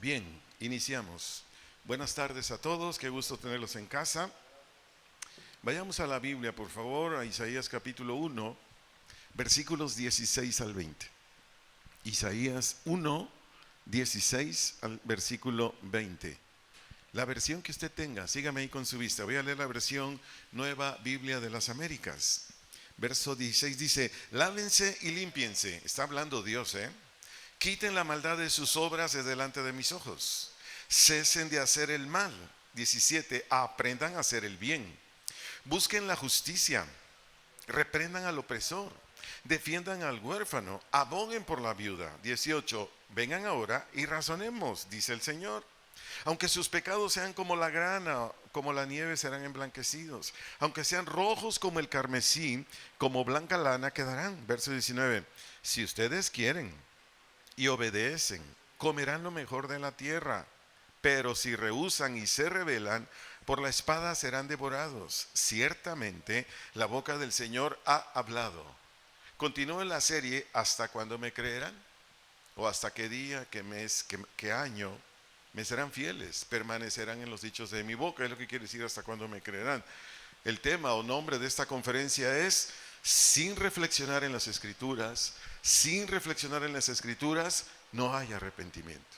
Bien, iniciamos. Buenas tardes a todos, qué gusto tenerlos en casa. Vayamos a la Biblia, por favor, a Isaías capítulo 1, versículos 16 al 20. Isaías 1, 16 al versículo 20. La versión que usted tenga, sígame ahí con su vista. Voy a leer la versión Nueva Biblia de las Américas. Verso 16 dice: lávense y límpiense. Está hablando Dios, Quiten la maldad de sus obras de delante de mis ojos. Cesen de hacer el mal. 17. Aprendan a hacer el bien. Busquen la justicia. Reprendan al opresor. Defiendan al huérfano. Aboguen por la viuda. 18. Vengan ahora y razonemos, dice el Señor. Aunque sus pecados sean como la grana, como la nieve, serán emblanquecidos. Aunque sean rojos como el carmesí, como blanca lana quedarán. Verso 19. Si ustedes quieren y obedecen, comerán lo mejor de la tierra. Pero si rehúsan y se rebelan, por la espada serán devorados. Ciertamente la boca del Señor ha hablado. Continúo en la serie ¿hasta cuándo me creerán? O hasta qué día, qué mes, qué año me serán fieles, permanecerán en los dichos de mi boca. Es lo que quiere decir hasta cuándo me creerán. El tema o nombre de esta conferencia es: sin reflexionar en las Escrituras, sin reflexionar en las Escrituras, no hay arrepentimiento.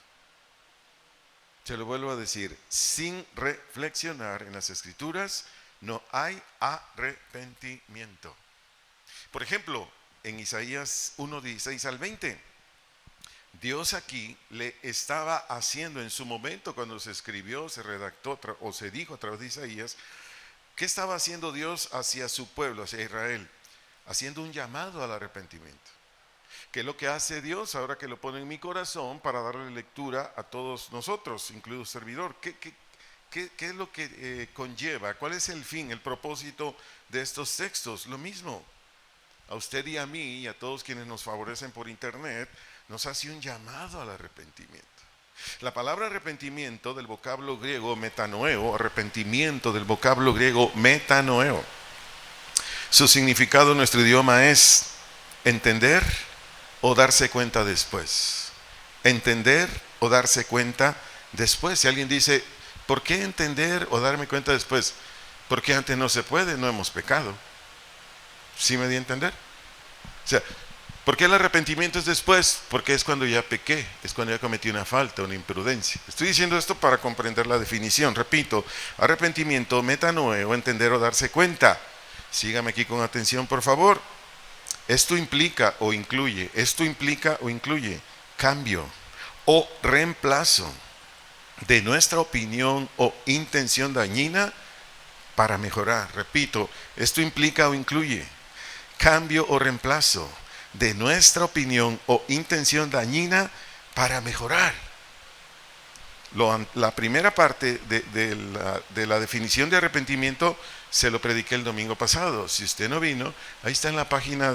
Se lo vuelvo a decir: sin reflexionar en las Escrituras, no hay arrepentimiento. Por ejemplo, en Isaías 1, 16 al 20, Dios aquí le estaba haciendo en su momento, cuando se escribió, se redactó o se dijo a través de Isaías, ¿qué estaba haciendo Dios hacia su pueblo, hacia Israel? Haciendo un llamado al arrepentimiento. ¿Qué es lo que hace Dios ahora que lo pone en mi corazón para darle lectura a todos nosotros, incluido servidor? ¿Qué es lo que conlleva? ¿Cuál es el fin, el propósito de estos textos? Lo mismo. A usted y a mí y a todos quienes nos favorecen por internet, nos hace un llamado al arrepentimiento. La palabra arrepentimiento del vocablo griego metanoeo, arrepentimiento del vocablo griego metanoeo, su significado en nuestro idioma es entender o darse cuenta después. Entender o darse cuenta después. Si alguien dice, ¿por qué entender o darme cuenta después? Porque antes no se puede, no hemos pecado. ¿Sí me di a entender? O sea, ¿por qué el arrepentimiento es después? Porque es cuando ya pequé, es cuando ya cometí una falta, una imprudencia. Estoy diciendo esto para comprender la definición. Repito, arrepentimiento, metanoeo, entender o darse cuenta. Sígame aquí con atención, por favor. Esto implica o incluye cambio o reemplazo de nuestra opinión o intención dañina para mejorar. Repito, esto implica o incluye cambio o reemplazo de nuestra opinión o intención dañina para mejorar. La primera parte de la definición de arrepentimiento se lo prediqué el domingo pasado. Si usted no vino, ahí está en la página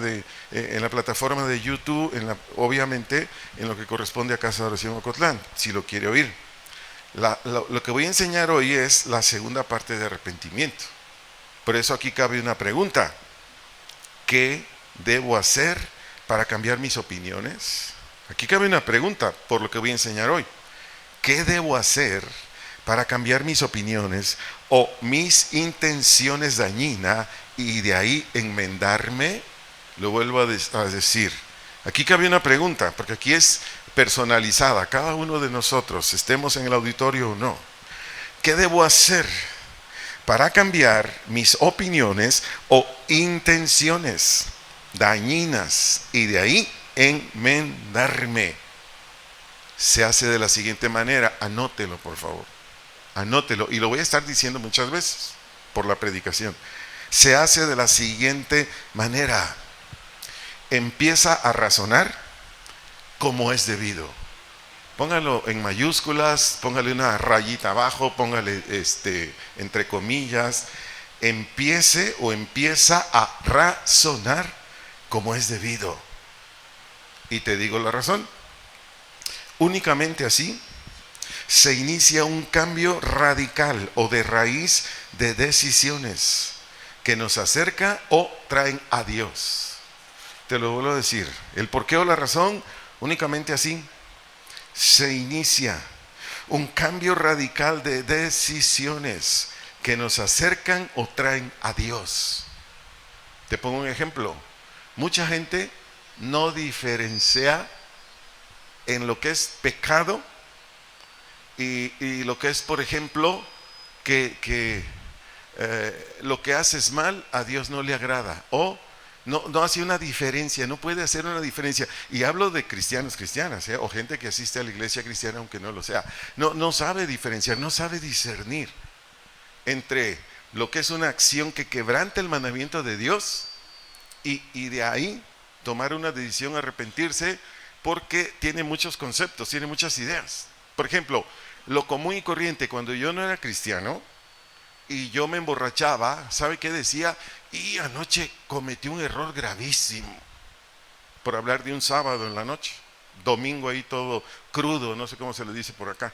en la plataforma de YouTube, obviamente en lo que corresponde a Casa de Oración Ocotlán, si lo quiere oír. Lo que voy a enseñar hoy es la segunda parte de arrepentimiento. Por eso aquí cabe una pregunta: ¿qué debo hacer para cambiar mis opiniones? Aquí cabe una pregunta por lo que voy a enseñar hoy. ¿Qué debo hacer para cambiar mis opiniones o mis intenciones dañinas y de ahí enmendarme? Lo vuelvo a decir. Aquí cabe una pregunta, porque aquí es personalizada. Cada uno de nosotros, estemos en el auditorio o no. ¿Qué debo hacer para cambiar mis opiniones o intenciones dañinas y de ahí enmendarme? Se hace de la siguiente manera. Anótelo, por favor. Anótelo, y lo voy a estar diciendo muchas veces por la predicación. Se hace de la siguiente manera: empieza a razonar como es debido. Póngalo en mayúsculas, póngale una rayita abajo, póngale entre comillas. Empieza a razonar como es debido. Y te digo la razón. Únicamente así se inicia un cambio radical o de raíz de decisiones que nos acerca o traen a Dios. Te lo vuelvo a decir, el porqué o la razón, únicamente así se inicia Un cambio radical de decisiones que nos acercan o traen a Dios. Te pongo un ejemplo. Mucha gente no diferencia en lo que es pecado y lo que es, por ejemplo, que lo que haces mal a Dios no le agrada, o no hace una diferencia, no puede hacer una diferencia. Y hablo de cristianos, cristianas, o gente que asiste a la iglesia cristiana aunque no lo sea. No sabe diferenciar, no sabe discernir entre lo que es una acción que quebranta el mandamiento de Dios y de ahí tomar una decisión, arrepentirse, porque tiene muchos conceptos, tiene muchas ideas. Por ejemplo, lo común y corriente, cuando yo no era cristiano y yo me emborrachaba, ¿sabe qué decía? Y anoche cometí un error gravísimo, por hablar de un sábado en la noche, domingo ahí todo crudo, no sé cómo se le dice por acá.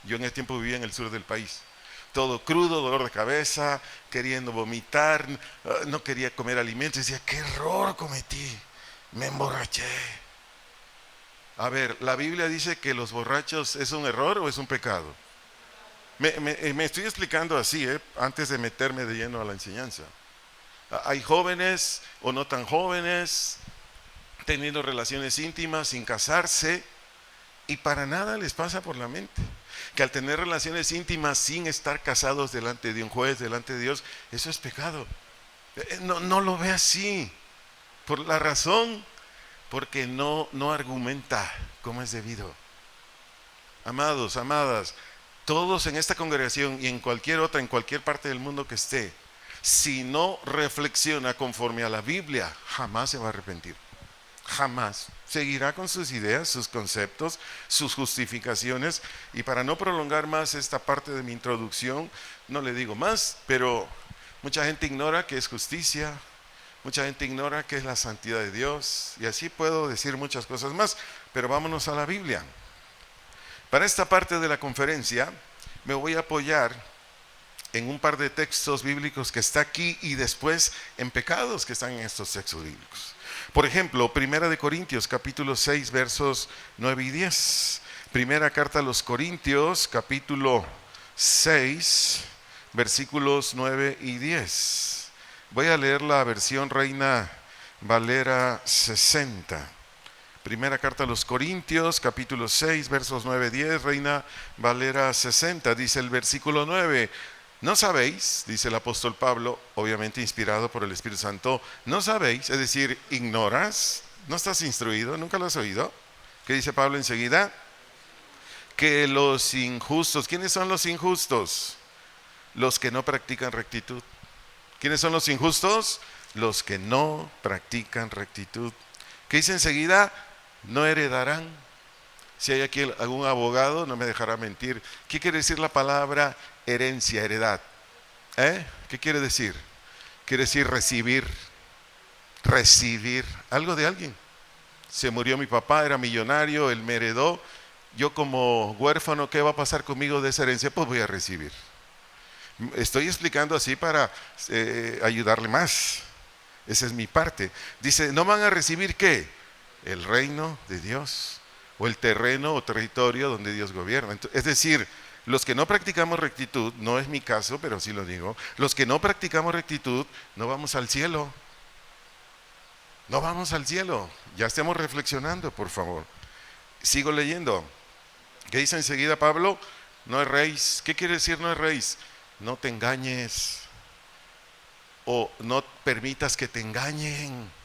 Yo en ese tiempo vivía en el sur del país. Todo crudo, dolor de cabeza, queriendo vomitar, no quería comer alimentos. Decía, ¿qué error cometí? Me emborraché. A ver, ¿la Biblia dice que los borrachos es un error o es un pecado? Me estoy explicando así, antes de meterme de lleno a la enseñanza. Hay jóvenes o no tan jóvenes teniendo relaciones íntimas sin casarse y para nada les pasa por la mente que al tener relaciones íntimas sin estar casados delante de un juez, delante de Dios, eso es pecado. No lo ve así, por la razón, porque no argumenta como es debido. Amados, amadas, todos en esta congregación y en cualquier otra, en cualquier parte del mundo que esté, si no reflexiona conforme a la Biblia, jamás se va a arrepentir. Jamás. Seguirá con sus ideas, sus conceptos, sus justificaciones. Y para no prolongar más esta parte de mi introducción, no le digo más, pero mucha gente ignora qué es justicia, mucha gente ignora qué es la santidad de Dios, y así puedo decir muchas cosas más, pero vámonos a la Biblia. Para esta parte de la conferencia me voy a apoyar en un par de textos bíblicos que está aquí y después en pecados que están en estos textos bíblicos. Por ejemplo, Primera de Corintios, capítulo 6, versos 9 y 10. Primera carta a los Corintios, capítulo 6, versículos 9 y 10. Voy a leer la versión Reina Valera 60. Primera carta a los Corintios, capítulo 6, versos 9 y 10, Reina Valera 60. Dice el versículo 9. ¿No sabéis? Dice el apóstol Pablo, obviamente inspirado por el Espíritu Santo. ¿No sabéis? Es decir, ¿ignoras? ¿No estás instruido? ¿Nunca lo has oído? ¿Qué dice Pablo enseguida? Que los injustos, ¿quiénes son los injustos? Los que no practican rectitud. ¿Quiénes son los injustos? Los que no practican rectitud. ¿Qué dice enseguida? No heredarán. Si hay aquí algún abogado, no me dejará mentir. ¿Qué quiere decir la palabra herencia, heredad? ¿Qué quiere decir? Quiere decir recibir algo de alguien. Se murió mi papá, era millonario, él me heredó. Yo como huérfano, ¿qué va a pasar conmigo de esa herencia? Pues voy a recibir. Estoy explicando así para ayudarle más. Esa es mi parte. Dice, ¿no van a recibir qué? El reino de Dios, o el terreno o territorio donde Dios gobierna. Es decir, los que no practicamos rectitud, no es mi caso, pero sí lo digo, los que no practicamos rectitud, no vamos al cielo. No vamos al cielo. Ya estemos reflexionando, por favor. Sigo leyendo. ¿Qué dice enseguida Pablo? No erréis. ¿Qué quiere decir no erréis? No te engañes. O no permitas que te engañen.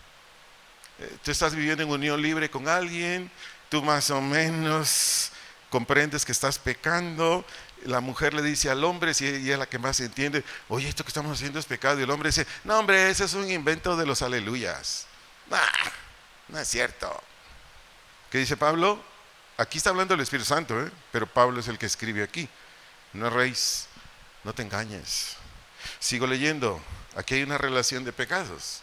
Tú estás viviendo en unión libre con alguien, tú más o menos comprendes que estás pecando. La mujer le dice al hombre, si ella es la que más entiende, oye, esto que estamos haciendo es pecado. Y el hombre dice, no hombre, ese es un invento de los aleluyas. No es cierto. ¿Qué dice Pablo? Aquí está hablando el Espíritu Santo, pero Pablo es el que escribe aquí. No erréis, no te engañes. Sigo leyendo. Aquí hay una relación de pecados.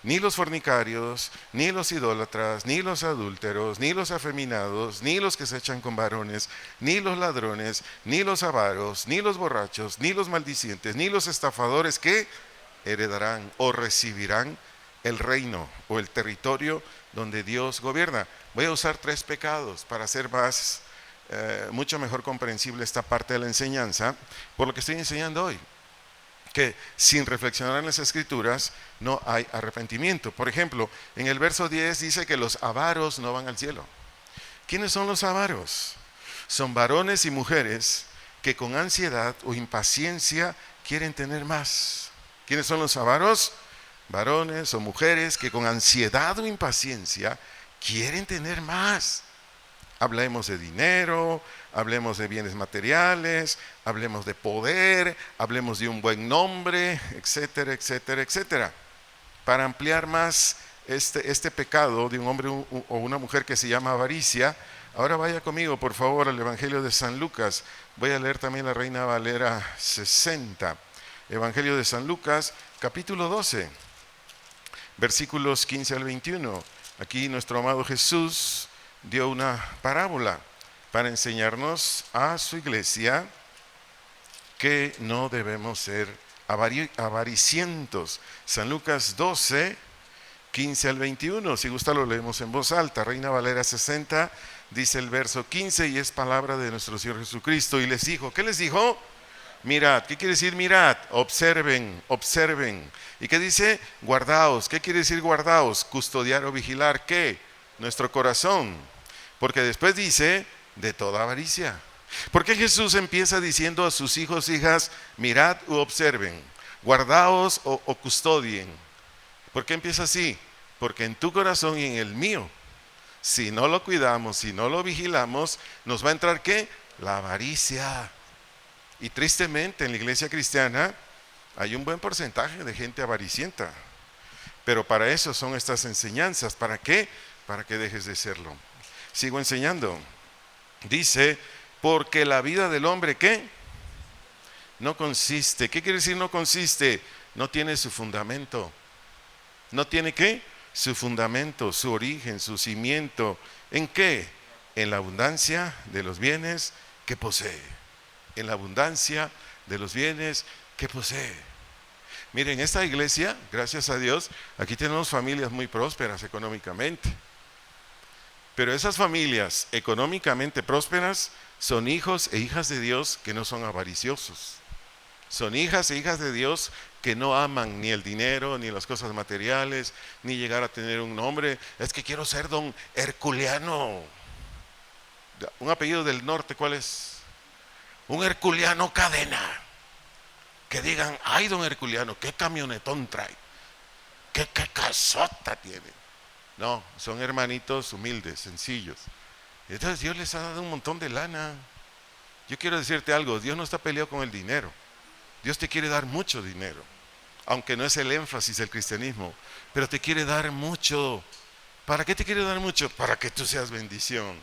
Ni los fornicarios, ni los idólatras, ni los adúlteros, ni los afeminados, ni los que se echan con varones, ni los ladrones, ni los avaros, ni los borrachos, ni los maldicientes, ni los estafadores que heredarán o recibirán el reino o el territorio donde Dios gobierna. Voy a usar 3 pecados para ser más mucho mejor comprensible esta parte de la enseñanza por lo que estoy enseñando hoy. Que sin reflexionar en las escrituras no hay arrepentimiento. Por ejemplo, en el verso 10 dice que los avaros no van al cielo. ¿Quiénes son los avaros? Son varones y mujeres que con ansiedad o impaciencia quieren tener más. ¿Quiénes son los avaros? Varones o mujeres que con ansiedad o impaciencia quieren tener más. Hablemos de dinero, hablemos de bienes materiales, hablemos de poder, hablemos de un buen nombre, etcétera, etcétera, etcétera. Para ampliar más este pecado de un hombre o una mujer que se llama avaricia, ahora vaya conmigo por favor al Evangelio de San Lucas. Voy a leer también la Reina Valera 60. Evangelio de San Lucas, capítulo 12, versículos 15 al 21. Aquí nuestro amado Jesús dio una parábola para enseñarnos a su iglesia que no debemos ser avaricientos. San Lucas 12, 15 al 21. Si gusta lo leemos en voz alta. Reina Valera 60 dice el verso 15 y es palabra de nuestro Señor Jesucristo. Y les dijo, ¿qué les dijo? Mirad. ¿Qué quiere decir mirad? Observen, observen. ¿Y qué dice? Guardaos. ¿Qué quiere decir guardaos? Custodiar o vigilar. ¿Qué? Nuestro corazón. Porque después dice, de toda avaricia. ¿Por qué Jesús empieza diciendo a sus hijos, hijas, mirad u observen, guardaos o custodien? ¿Por qué empieza así? Porque en tu corazón y en el mío, si no lo cuidamos, si no lo vigilamos, nos va a entrar ¿qué? La avaricia. Y tristemente en la iglesia cristiana hay un buen porcentaje de gente avaricienta. Pero para eso son estas enseñanzas. ¿Para qué? Para que dejes de serlo. Sigo enseñando. Dice, porque la vida del hombre, ¿qué? No consiste. ¿Qué quiere decir no consiste? No tiene su fundamento. ¿No tiene qué? Su fundamento, su origen, su cimiento. ¿En qué? En la abundancia de los bienes que posee. En la abundancia de los bienes que posee. Miren, esta iglesia, gracias a Dios, aquí tenemos familias muy prósperas económicamente. Pero esas familias económicamente prósperas son hijos e hijas de Dios que no son avariciosos. Son hijas e hijas de Dios que no aman ni el dinero, ni las cosas materiales, ni llegar a tener un nombre. Es que quiero ser don Herculiano. Un apellido del norte, ¿cuál es? Un Herculiano Cadena. Que digan, ay, don Herculiano, qué camionetón trae. Qué casota tiene. No, son hermanitos humildes, sencillos. Entonces Dios les ha dado un montón de lana. Yo quiero decirte algo, Dios no está peleado con el dinero. Dios te quiere dar mucho dinero, aunque no es el énfasis del cristianismo, pero te quiere dar mucho. ¿Para qué te quiere dar mucho? Para que tú seas bendición.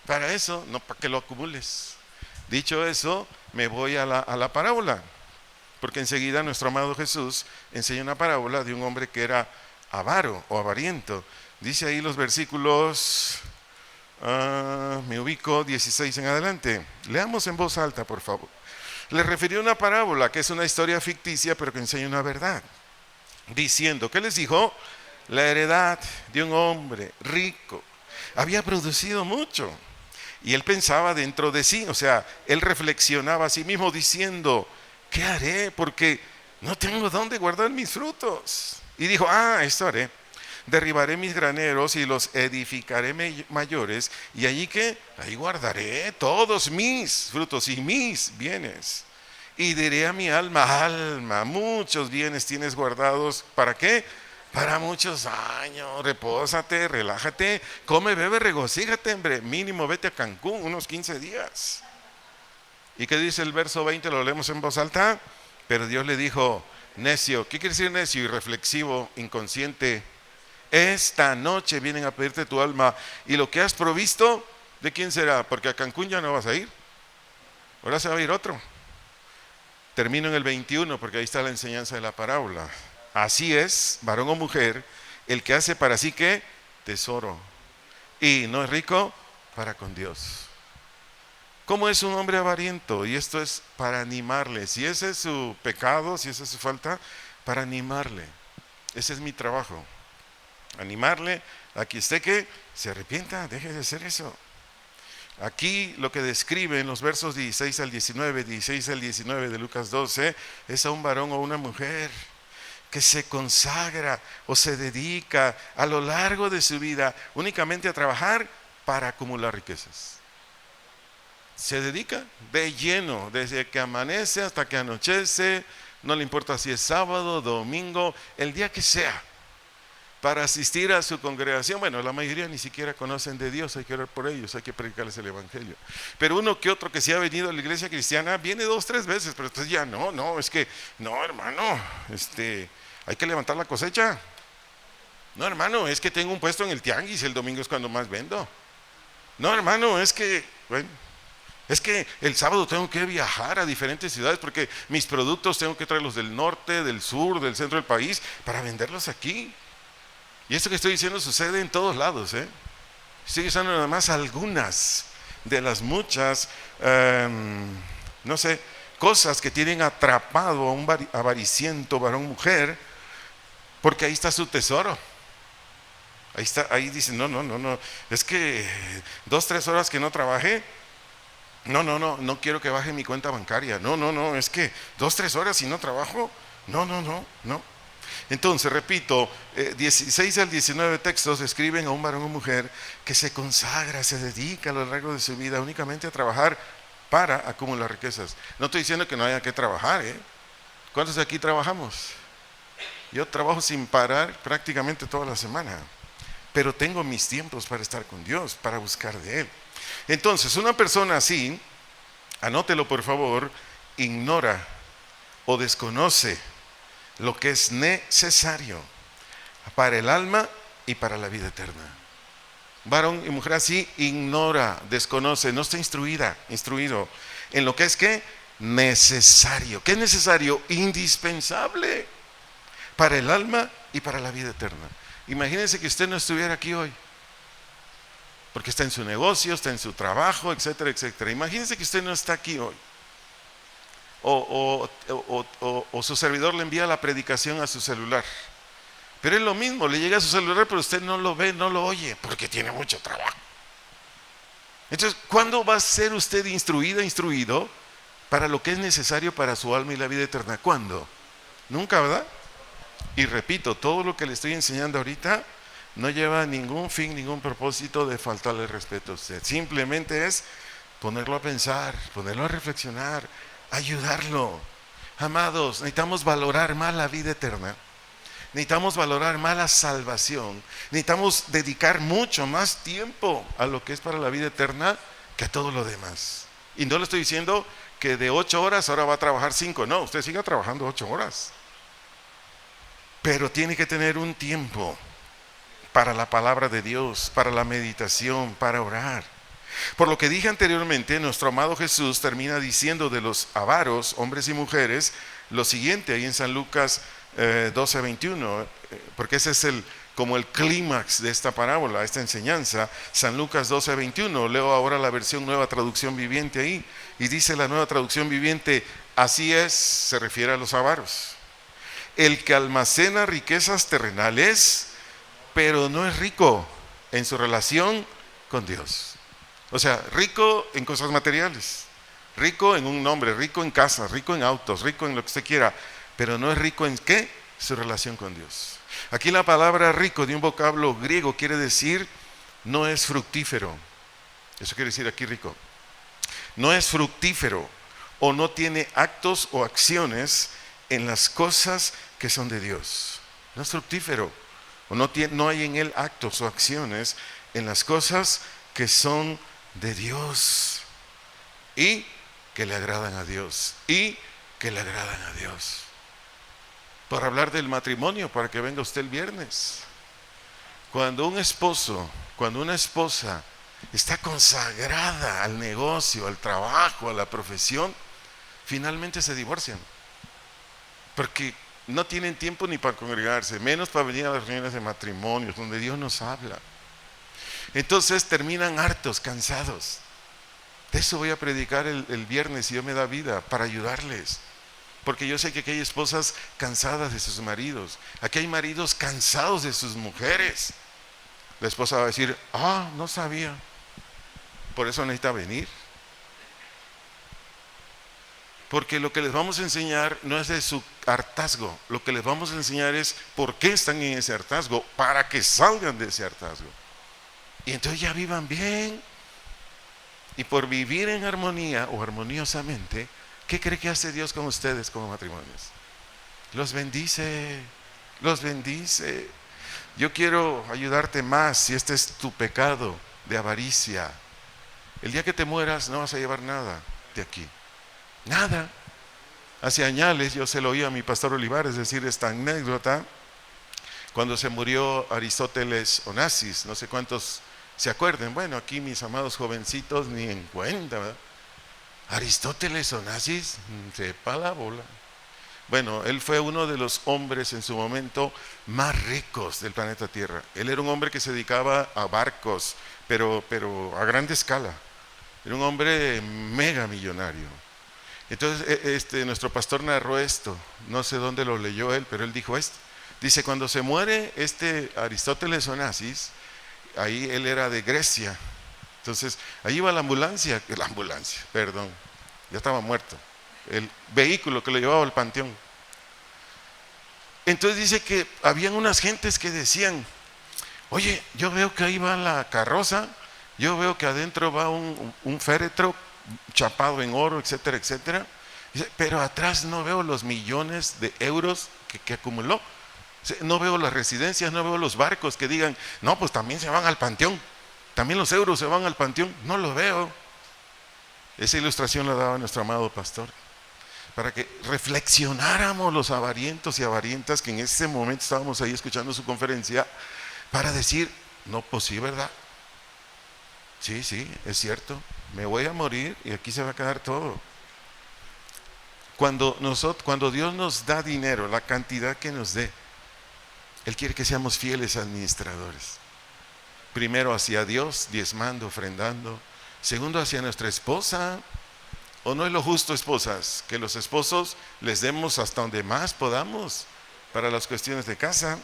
Para eso, no para que lo acumules. Dicho eso, me voy a la parábola, porque enseguida nuestro amado Jesús enseña una parábola de un hombre que era avaro o avariento. Dice ahí los versículos, me ubico 16 en adelante. Leamos en voz alta, por favor. Le refirió una parábola que es una historia ficticia, pero que enseña una verdad. Diciendo, ¿qué les dijo? La heredad de un hombre rico había producido mucho. Y él pensaba dentro de sí, o sea, él reflexionaba a sí mismo diciendo, ¿qué haré? Porque no tengo dónde guardar mis frutos. Y dijo, esto haré, derribaré mis graneros y los edificaré mayores, y allí que, ahí guardaré todos mis frutos y mis bienes. Y diré a mi alma, alma, muchos bienes tienes guardados, ¿para qué? Para muchos años, repósate, relájate, come, bebe, regocíjate, hombre, mínimo vete a Cancún unos 15 días. ¿Y qué dice el verso 20? Lo leemos en voz alta. Pero Dios le dijo, necio. ¿Qué quiere decir necio? Irreflexivo, inconsciente. Esta noche vienen a pedirte tu alma, y lo que has provisto, ¿de quién será? Porque a Cancún ya no vas a ir. Ahora se va a ir otro. Termino en el 21, porque ahí está la enseñanza de la parábola. Así es, varón o mujer, el que hace para sí ¿qué? Tesoro. Y no es rico para con Dios. ¿Cómo es un hombre avariento? Y esto es para animarle. Si ese es su pecado, si esa es su falta, para animarle. Ese es mi trabajo. Animarle a que usted que se arrepienta, deje de hacer eso. Aquí lo que describe en los versos 16 al 19, 16 al 19 de Lucas 12, es a un varón o una mujer que se consagra o se dedica a lo largo de su vida únicamente a trabajar para acumular riquezas. Se dedica de lleno, desde que amanece hasta que anochece, no le importa si es sábado, domingo, el día que sea, para asistir a su congregación. Bueno, la mayoría ni siquiera conocen de Dios, hay que orar por ellos, hay que predicarles el evangelio. Pero uno que otro que sí ha venido a la iglesia cristiana, viene 2, 3 veces, pero entonces ya no, es que, no hermano, hay que levantar la cosecha. No hermano, es que tengo un puesto en el tianguis, el domingo es cuando más vendo. No hermano, es que, bueno, es que el sábado tengo que viajar a diferentes ciudades porque mis productos tengo que traerlos del norte, del sur, del centro del país para venderlos aquí. Y esto que estoy diciendo sucede en todos lados, ¿eh? Estoy usando nada más algunas de las muchas, no sé, cosas que tienen atrapado a un avariciento varón mujer, porque ahí está su tesoro. Ahí está, ahí dicen, no, es que 2, 3 horas que no trabajé, no quiero que baje mi cuenta bancaria. No, es que 2, 3 horas y no trabajo, no. Entonces, repito, 16 al 19 textos describen a un varón o mujer que se consagra, se dedica a lo largo de su vida únicamente a trabajar para acumular riquezas. No estoy diciendo que no haya que trabajar, ¿eh? ¿Cuántos de aquí trabajamos? Yo trabajo sin parar prácticamente toda la semana, pero tengo mis tiempos para estar con Dios, para buscar de Él. Entonces, una persona así, anótelo por favor, ignora o desconoce lo que es necesario para el alma y para la vida eterna. Varón y mujer así ignora, desconoce, no está instruido en lo que es que necesario. ¿Qué es necesario? Indispensable para el alma y para la vida eterna. Imagínense que usted no estuviera aquí hoy, porque está en su negocio, está en su trabajo, etcétera, etcétera. Imagínense que usted no está aquí hoy. O su servidor le envía la predicación a su celular. Pero es lo mismo, le llega a su celular, pero usted no lo ve, no lo oye, porque tiene mucho trabajo. Entonces, ¿cuándo va a ser usted instruido para lo que es necesario para su alma y la vida eterna? ¿Cuándo? Nunca, ¿verdad? Y repito, todo lo que le estoy enseñando ahorita no lleva ningún fin, ningún propósito de faltarle respeto a usted. Simplemente es ponerlo a pensar, ponerlo a reflexionar, ayudarlo. Amados, necesitamos valorar más la vida eterna. Necesitamos valorar más la salvación. Necesitamos dedicar mucho más tiempo a lo que es para la vida eterna que a todo lo demás. Y no le estoy diciendo que de 8 horas ahora va a trabajar 5. No, usted siga trabajando 8 horas. Pero tiene que tener un tiempo para la palabra de Dios, para la meditación, para orar. Por lo que dije anteriormente, nuestro amado Jesús termina diciendo de los avaros, hombres y mujeres, lo siguiente ahí en San Lucas 12:21, porque ese es como el clímax de esta parábola, esta enseñanza. San Lucas 12:21, leo ahora la versión Nueva Traducción Viviente ahí, y dice la Nueva Traducción Viviente, así es, se refiere a los avaros, el que almacena riquezas terrenales, pero no es rico en su relación con Dios. O sea, rico en cosas materiales, rico en un nombre, rico en casas, rico en autos, rico en lo que usted quiera, pero no es rico en ¿qué? Su relación con Dios. Aquí la palabra rico de un vocablo griego quiere decir no es fructífero. Eso quiere decir aquí rico. No es fructífero o no tiene actos o acciones en las cosas que son de Dios. No es fructífero o no hay en él actos o acciones en las cosas que son de Dios y que le agradan a Dios Por hablar del matrimonio, para que venga usted el viernes, cuando un esposo, cuando una esposa está consagrada al negocio, al trabajo, a la profesión, finalmente se divorcian, porque no tienen tiempo ni para congregarse, menos para venir a las reuniones de matrimonios donde Dios nos habla. Entonces terminan hartos, cansados. De eso voy a predicar el viernes, si Dios me da vida, para ayudarles. Porque yo sé que aquí hay esposas cansadas de sus maridos. Aquí hay maridos cansados de sus mujeres. La esposa va a decir, no sabía. Por eso necesita venir. Porque lo que les vamos a enseñar no es de su hartazgo, lo que les vamos a enseñar es por qué están en ese hartazgo, para que salgan de ese hartazgo. Y entonces ya vivan bien. Y por vivir en armonía o armoniosamente, ¿qué cree que hace Dios con ustedes como matrimonios? Los bendice, los bendice. Yo quiero ayudarte más si este es tu pecado de avaricia. El día que te mueras no vas a llevar nada de aquí. Nada. Hace años yo se lo oí a mi pastor Olivares decir esta anécdota cuando se murió Aristóteles Onassis. No sé cuántos se acuerden. Bueno, aquí mis amados jovencitos ni en cuenta, ¿verdad? Aristóteles Onassis, sepa la bola. Bueno, él fue uno de los hombres en su momento más ricos del planeta Tierra. Él era un hombre que se dedicaba a barcos, pero a gran escala. Era un hombre mega millonario. Entonces nuestro pastor narró esto, no sé dónde lo leyó él, pero él dijo esto. Dice, cuando se muere Aristóteles Onassis, ahí él era de Grecia. Entonces, ahí iba la ambulancia, perdón, ya estaba muerto. El vehículo que lo llevaba al panteón. Entonces dice que habían unas gentes que decían, oye, yo veo que ahí va la carroza, yo veo que adentro va un féretro chapado en oro, etcétera, etcétera. Dice, pero atrás no veo los millones de euros que acumuló. No veo las residencias, no veo los barcos que digan, no, pues también se van al panteón, también los euros se van al panteón. No lo veo. Esa ilustración la daba nuestro amado pastor, para que reflexionáramos los avarientos y avarientas que en ese momento estábamos ahí escuchando su conferencia, para decir, no, pues sí, ¿verdad? Sí, es cierto, me voy a morir y aquí se va a quedar todo. Cuando Dios nos da dinero, la cantidad que nos dé, Él quiere que seamos fieles administradores. Primero hacia Dios, diezmando, ofrendando. Segundo hacia nuestra esposa. ¿O no es lo justo, esposas, que los esposos les demos hasta donde más podamos para las cuestiones de casa,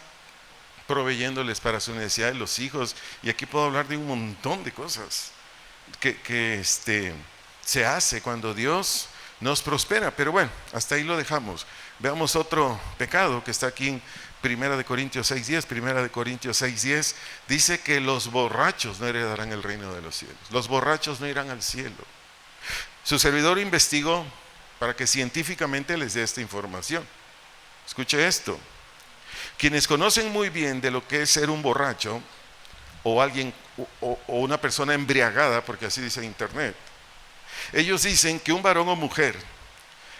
proveyéndoles para su necesidad de los hijos? Y aquí puedo hablar de un montón de cosas que se hace cuando Dios nos prospera. Pero bueno, hasta ahí lo dejamos. Veamos otro pecado que está aquí en 1 Corintios 6:10. 1 Corintios 6:10 dice que los borrachos no heredarán el reino de los cielos. Los borrachos no irán al cielo. Su servidor investigó para que científicamente les dé esta información. Escuche esto. Quienes conocen muy bien de lo que es ser un borracho o alguien o una persona embriagada, porque así dice internet, ellos dicen que un varón o mujer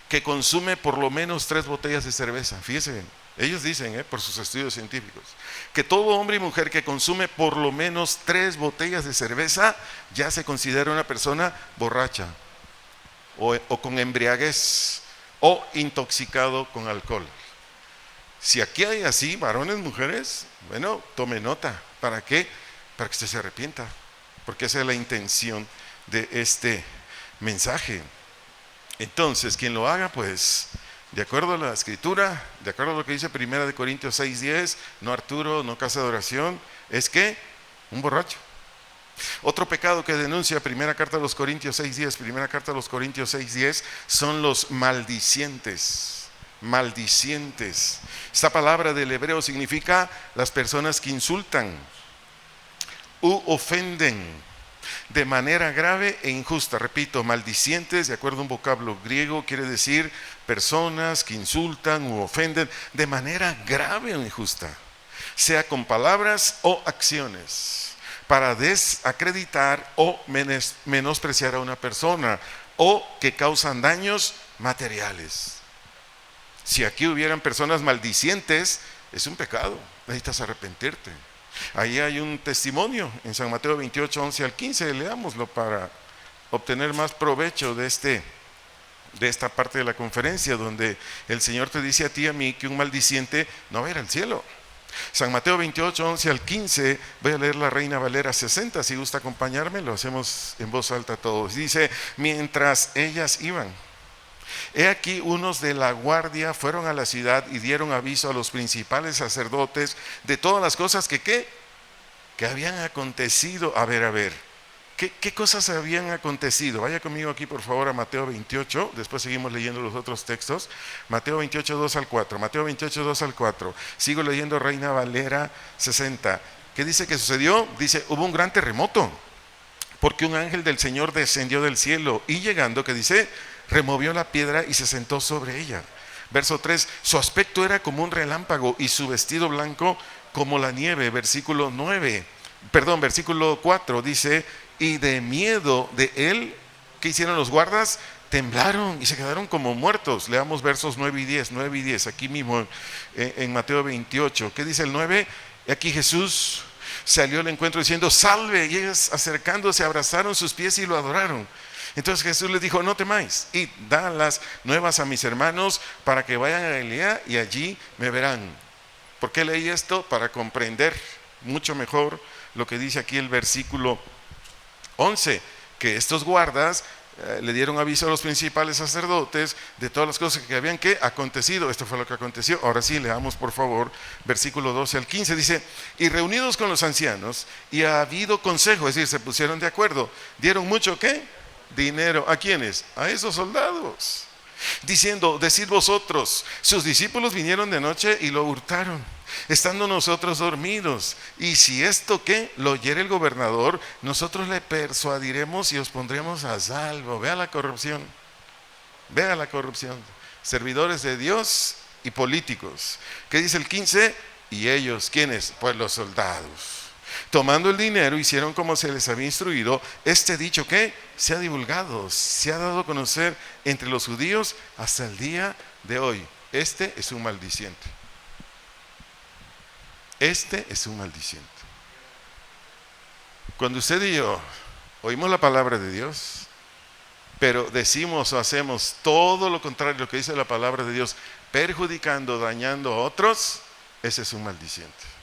que consume por lo menos 3 botellas de cerveza, fíjense, ellos dicen, por sus estudios científicos, que todo hombre y mujer que consume por lo menos 3 botellas de cerveza ya se considera una persona borracha o con embriaguez o intoxicado con alcohol. Si aquí hay así, varones, mujeres, bueno, tome nota. ¿Para qué? Para que usted se arrepienta, porque esa es la intención de este mensaje. Entonces, quien lo haga, pues, de acuerdo a la escritura, de acuerdo a lo que dice 1 Corintios 6:10, no Arturo, no casa de oración, es que un borracho. Otro pecado que denuncia primera carta de los Corintios 6:10 son los maldicientes. Maldicientes. Esta palabra del hebreo significa las personas que insultan u ofenden de manera grave e injusta. Repito, maldicientes, de acuerdo a un vocablo griego, quiere decir personas que insultan u ofenden de manera grave o injusta, sea con palabras o acciones, para desacreditar o menospreciar a una persona, o que causan daños materiales. Si aquí hubieran personas maldicientes, es un pecado, necesitas arrepentirte. Ahí hay un testimonio en San Mateo 28:11-15, leámoslo para obtener más provecho de esta parte de la conferencia, donde el Señor te dice a ti y a mí que un maldiciente no va a ir al cielo. San Mateo 28:11-15, voy a leer la Reina Valera 60, si gusta acompañarme, lo hacemos en voz alta todos. Dice, mientras ellas iban, he aquí unos de la guardia fueron a la ciudad y dieron aviso a los principales sacerdotes de todas las cosas que habían acontecido. A ver, ¿Qué cosas habían acontecido? Vaya conmigo aquí por favor a Mateo 28, después seguimos leyendo los otros textos. Mateo 28, 2 al 4. Mateo 28, 2 al 4. Sigo leyendo Reina Valera 60. ¿Qué dice que sucedió? Dice, hubo un gran terremoto, porque un ángel del Señor descendió del cielo y llegando, ¿qué dice? Removió la piedra y se sentó sobre ella. Verso 3, su aspecto era como un relámpago y su vestido blanco como la nieve. Versículo 4 dice, y de miedo de él, ¿qué hicieron los guardas? Temblaron y se quedaron como muertos. Leamos versos 9 y 10, aquí mismo en Mateo 28. ¿Qué dice el 9? Aquí Jesús salió al encuentro diciendo, salve, y ellos acercándose abrazaron sus pies y lo adoraron. Entonces Jesús les dijo, no temáis, id, da las nuevas a mis hermanos para que vayan a Galilea y allí me verán. ¿Por qué leí esto? Para comprender mucho mejor lo que dice aquí el versículo 11, que estos guardas le dieron aviso a los principales sacerdotes de todas las cosas que habían acontecido. Esto fue lo que aconteció. Ahora sí, leamos por favor versículo 12 al 15. Dice, y reunidos con los ancianos, y ha habido consejo, es decir, se pusieron de acuerdo. ¿Dieron mucho qué? Dinero. ¿A quiénes? A esos soldados. Diciendo, decid vosotros, sus discípulos vinieron de noche y lo hurtaron, estando nosotros dormidos. Y si esto ¿qué? Lo oyere el gobernador, nosotros le persuadiremos y os pondremos a salvo. Vea la corrupción. Vea la corrupción. Servidores de Dios y políticos. ¿Qué dice el 15? Y ellos, ¿quiénes? Pues los soldados. Tomando el dinero, hicieron como se les había instruido. Este dicho que se ha divulgado, se ha dado a conocer entre los judíos hasta el día de hoy. Este es un maldiciente. Este es un maldiciente. Cuando usted y yo oímos la palabra de Dios, pero decimos o hacemos todo lo contrario a lo que dice la palabra de Dios, perjudicando, dañando a otros, ese es un maldiciente.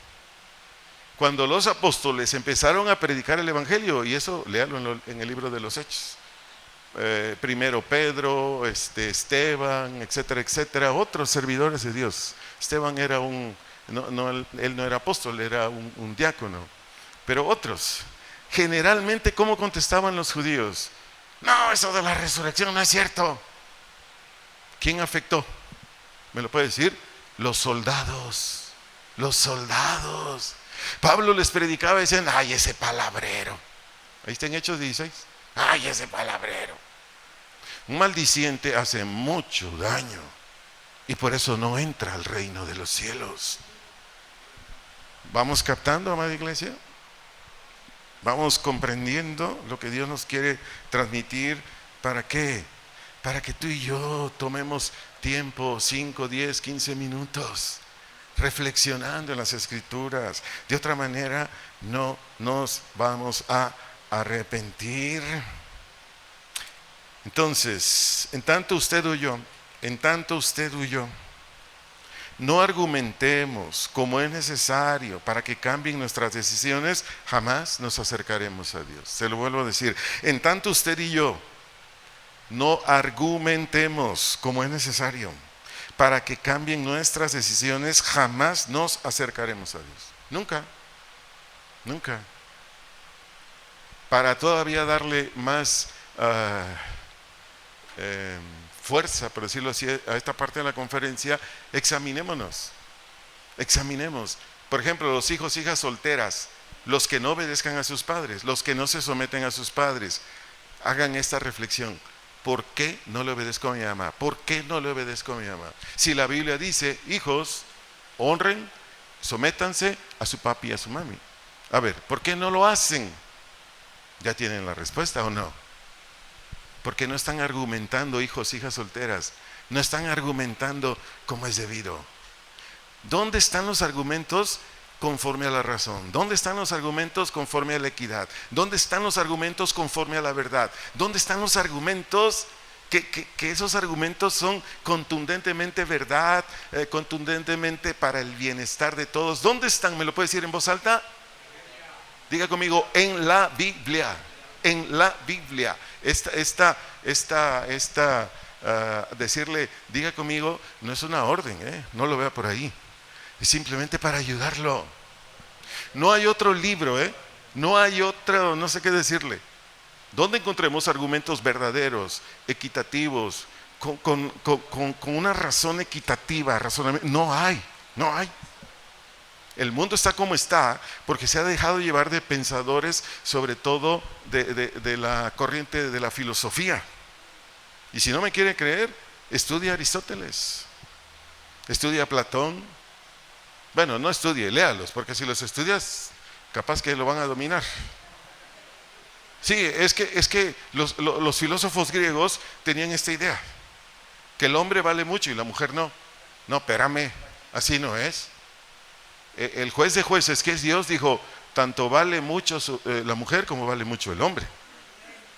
Cuando los apóstoles empezaron a predicar el evangelio, y eso léalo en el libro de los Hechos, primero Pedro, Esteban, etcétera, etcétera, otros servidores de Dios. Esteban era él no era apóstol, era un diácono, pero otros. Generalmente, ¿cómo contestaban los judíos? No, eso de la resurrección no es cierto. ¿Quién afectó? ¿Me lo puede decir? Los soldados. Los soldados. Pablo les predicaba y decían, ay, ese palabrero. Ahí está en Hechos 16. Ay, ese palabrero. Un maldiciente hace mucho daño y por eso no entra al reino de los cielos. ¿Vamos captando, amada iglesia? ¿Vamos comprendiendo lo que Dios nos quiere transmitir? ¿Para qué? Para que tú y yo tomemos tiempo, 5, 10, 15 minutos reflexionando en las Escrituras. De otra manera no nos vamos a arrepentir. Entonces, en tanto usted o yo no argumentemos como es necesario para que cambien nuestras decisiones, jamás nos acercaremos a Dios. Se lo vuelvo a decir, en tanto usted y yo no argumentemos como es necesario para que cambien nuestras decisiones, jamás nos acercaremos a Dios. Nunca, nunca. Para todavía darle más fuerza, por decirlo así, a esta parte de la conferencia, examinémonos. Por ejemplo, los hijos, hijas solteras, los que no obedezcan a sus padres, los que no se someten a sus padres, hagan esta reflexión. ¿Por qué no le obedezco a mi mamá? ¿Por qué no le obedezco a mi mamá? Si la Biblia dice, hijos, honren, sométanse a su papi y a su mami. A ver, ¿por qué no lo hacen? ¿Ya tienen la respuesta o no? Porque no están argumentando, hijos, hijas solteras. No están argumentando como es debido. ¿Dónde están los argumentos conforme a la razón? ¿Dónde están los argumentos conforme a la equidad? ¿Dónde están los argumentos conforme a la verdad? ¿Dónde están los argumentos que esos argumentos son contundentemente verdad, contundentemente para el bienestar de todos? ¿Dónde están? ¿Me lo puede decir en voz alta? Diga conmigo, en la Biblia. En la Biblia. Decirle, diga conmigo, no es una orden, no lo vea por ahí. Es simplemente para ayudarlo. No hay otro libro, no hay otro, no sé qué decirle. donde encontremos argumentos verdaderos, equitativos, con una razón equitativa, razonamiento. No hay. El mundo está como está porque se ha dejado llevar de pensadores, sobre todo de la corriente de la filosofía. Y si no me quiere creer, estudia Aristóteles, estudia Platón. Bueno, no estudie, léalos, porque si los estudias, capaz que lo van a dominar. Sí, es que los filósofos griegos tenían esta idea, que el hombre vale mucho y la mujer no. No, espérame, así no es. El juez de jueces, que es Dios, dijo, tanto vale mucho la mujer como vale mucho el hombre.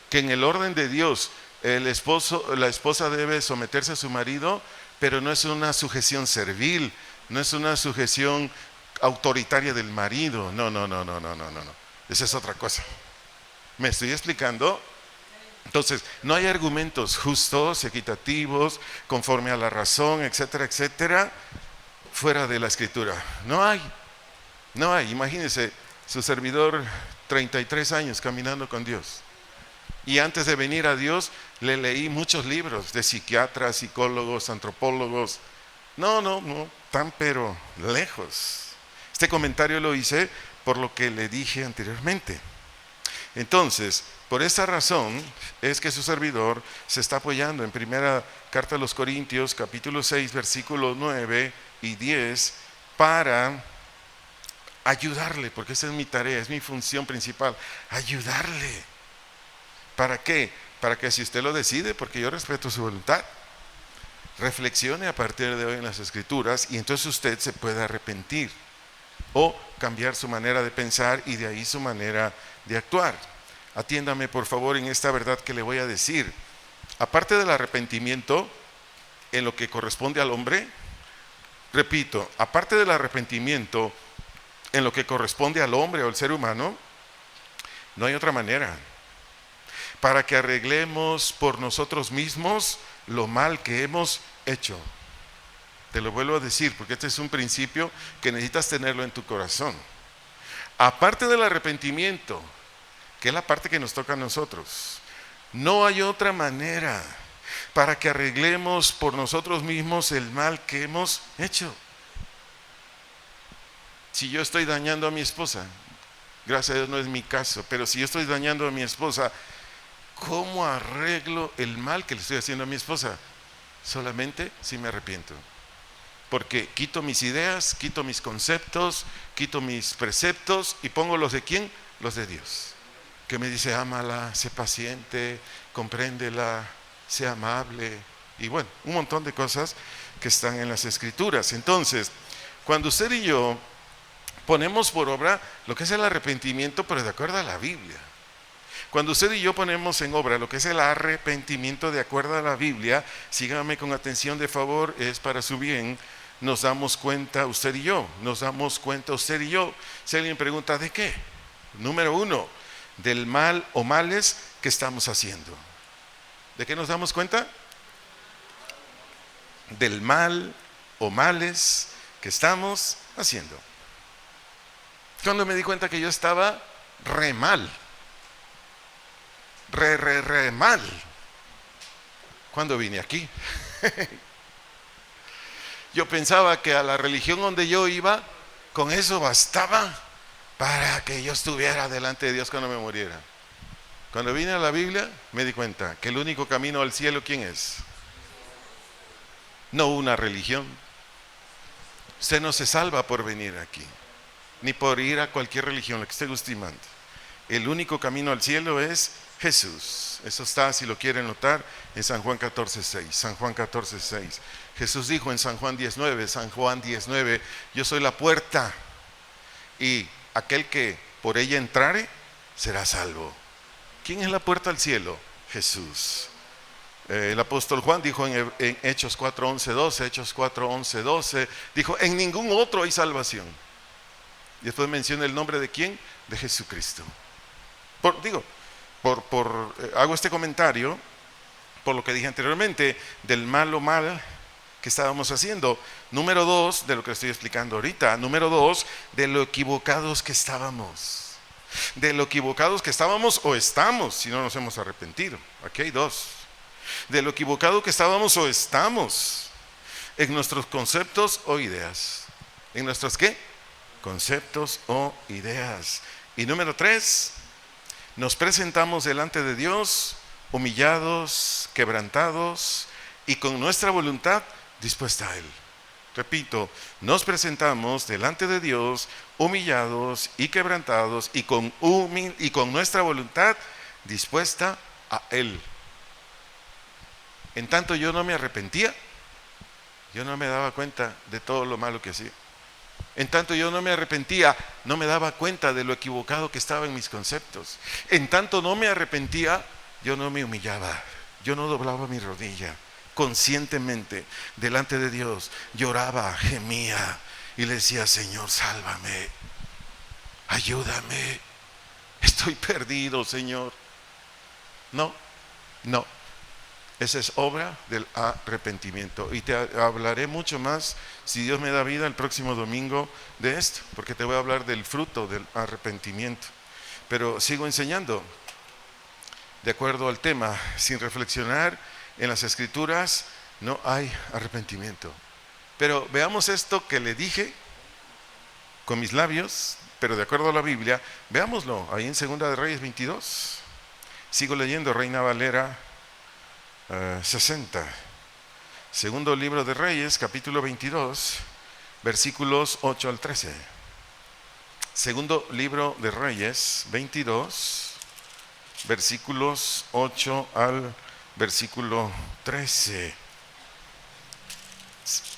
Que en el orden de Dios, la esposa debe someterse a su marido, pero no es una sujeción servil, no es una sujeción autoritaria del marido. No. Esa es otra cosa. ¿Me estoy explicando? Entonces, no hay argumentos justos, equitativos, conforme a la razón, etcétera, etcétera, fuera de la escritura. No hay. Imagínense, su servidor, 33 años caminando con Dios. Y antes de venir a Dios, le leí muchos libros de psiquiatras, psicólogos, antropólogos. No, tan pero lejos. Este comentario lo hice por lo que le dije anteriormente. Entonces, por esa razón es que su servidor se está apoyando en primera carta a los Corintios, capítulo 6, versículos 9 y 10, para ayudarle, porque esa es mi tarea, es mi función principal, ayudarle. ¿Para qué? Para que si usted lo decide, porque yo respeto su voluntad, reflexione a partir de hoy en las Escrituras y entonces usted se puede arrepentir o cambiar su manera de pensar y de ahí su manera de actuar. Atiéndame por favor en esta verdad que le voy a decir. Aparte del arrepentimiento en lo que corresponde al hombre, repito, aparte del arrepentimiento en lo que corresponde al hombre o al ser humano, no hay otra manera para que arreglemos por nosotros mismos lo mal que hemos hecho. Te lo vuelvo a decir porque este es un principio que necesitas tenerlo en tu corazón. Aparte del arrepentimiento, que es la parte que nos toca a nosotros, no hay otra manera para que arreglemos por nosotros mismos el mal que hemos hecho. Si yo estoy dañando a mi esposa, gracias a Dios no es mi caso, pero si yo estoy dañando a mi esposa, ¿cómo arreglo el mal que le estoy haciendo a mi esposa? Solamente si me arrepiento. Porque quito mis ideas, quito mis conceptos, quito mis preceptos y pongo los de ¿quién? Los de Dios. Que me dice, ámala, sé paciente, compréndela, sé amable. Y bueno, un montón de cosas que están en las Escrituras. Entonces, cuando usted y yo ponemos por obra lo que es el arrepentimiento, pero de acuerdo a la Biblia. Cuando usted y yo ponemos en obra lo que es el arrepentimiento de acuerdo a la Biblia, sígame con atención de favor, es para su bien, nos damos cuenta usted y yo, Si alguien pregunta, ¿de qué? Número 1, del mal o males que estamos haciendo. ¿De qué nos damos cuenta? Del mal o males que estamos haciendo. Cuando me di cuenta que yo estaba re mal, re mal, cuando vine aquí. Yo pensaba que a la religión donde yo iba, con eso bastaba para que yo estuviera delante de Dios cuando me muriera. Cuando vine a la Biblia, me di cuenta que el único camino al cielo, ¿quién es? No una religión. Usted no se salva por venir aquí, ni por ir a cualquier religión, la que esté estimando. El único camino al cielo es Jesús. Eso está, si lo quieren notar, en San Juan 14:6. San Juan 14:6. Jesús dijo en San Juan 19, yo soy la puerta y aquel que por ella entrare será salvo. ¿Quién es la puerta al cielo? Jesús. El apóstol Juan dijo en Hechos 4:11-12, dijo, en ningún otro hay salvación. Y después menciona el nombre de ¿quién? De Jesucristo. Hago este comentario por lo que dije anteriormente del mal o mal que estábamos haciendo. Número 2, de lo que estoy explicando ahorita. Número 2, de lo equivocados que estábamos. De lo equivocados que estábamos o estamos si no nos hemos arrepentido. Aquí hay dos. De lo equivocado que estábamos o estamos en nuestros conceptos o ideas. ¿En nuestros qué? Conceptos o ideas. Y número 3, nos presentamos delante de Dios humillados, quebrantados y con nuestra voluntad dispuesta a Él. Repito, nos presentamos delante de Dios humillados y quebrantados y con nuestra voluntad dispuesta a Él. En tanto yo no me arrepentía, yo no me daba cuenta de todo lo malo que hacía. En tanto yo no me arrepentía, no me daba cuenta de lo equivocado que estaba en mis conceptos. En tanto no me arrepentía, yo no me humillaba, yo no doblaba mi rodilla. Conscientemente delante de Dios lloraba, gemía y le decía: Señor, sálvame, ayúdame, estoy perdido, Señor. No, esa es obra del arrepentimiento. Y te hablaré mucho más, si Dios me da vida, el próximo domingo de esto, porque te voy a hablar del fruto del arrepentimiento. Pero sigo enseñando de acuerdo al tema. Sin reflexionar en las Escrituras no hay arrepentimiento. Pero veamos esto que le dije con mis labios, pero de acuerdo a la Biblia. Veámoslo ahí en Segunda de Reyes 22. Sigo leyendo, Reina Valera 60. Segundo libro de Reyes, capítulo 22, versículos 8 al 13. Segundo libro de Reyes 22, versículos 8 al versículo 13.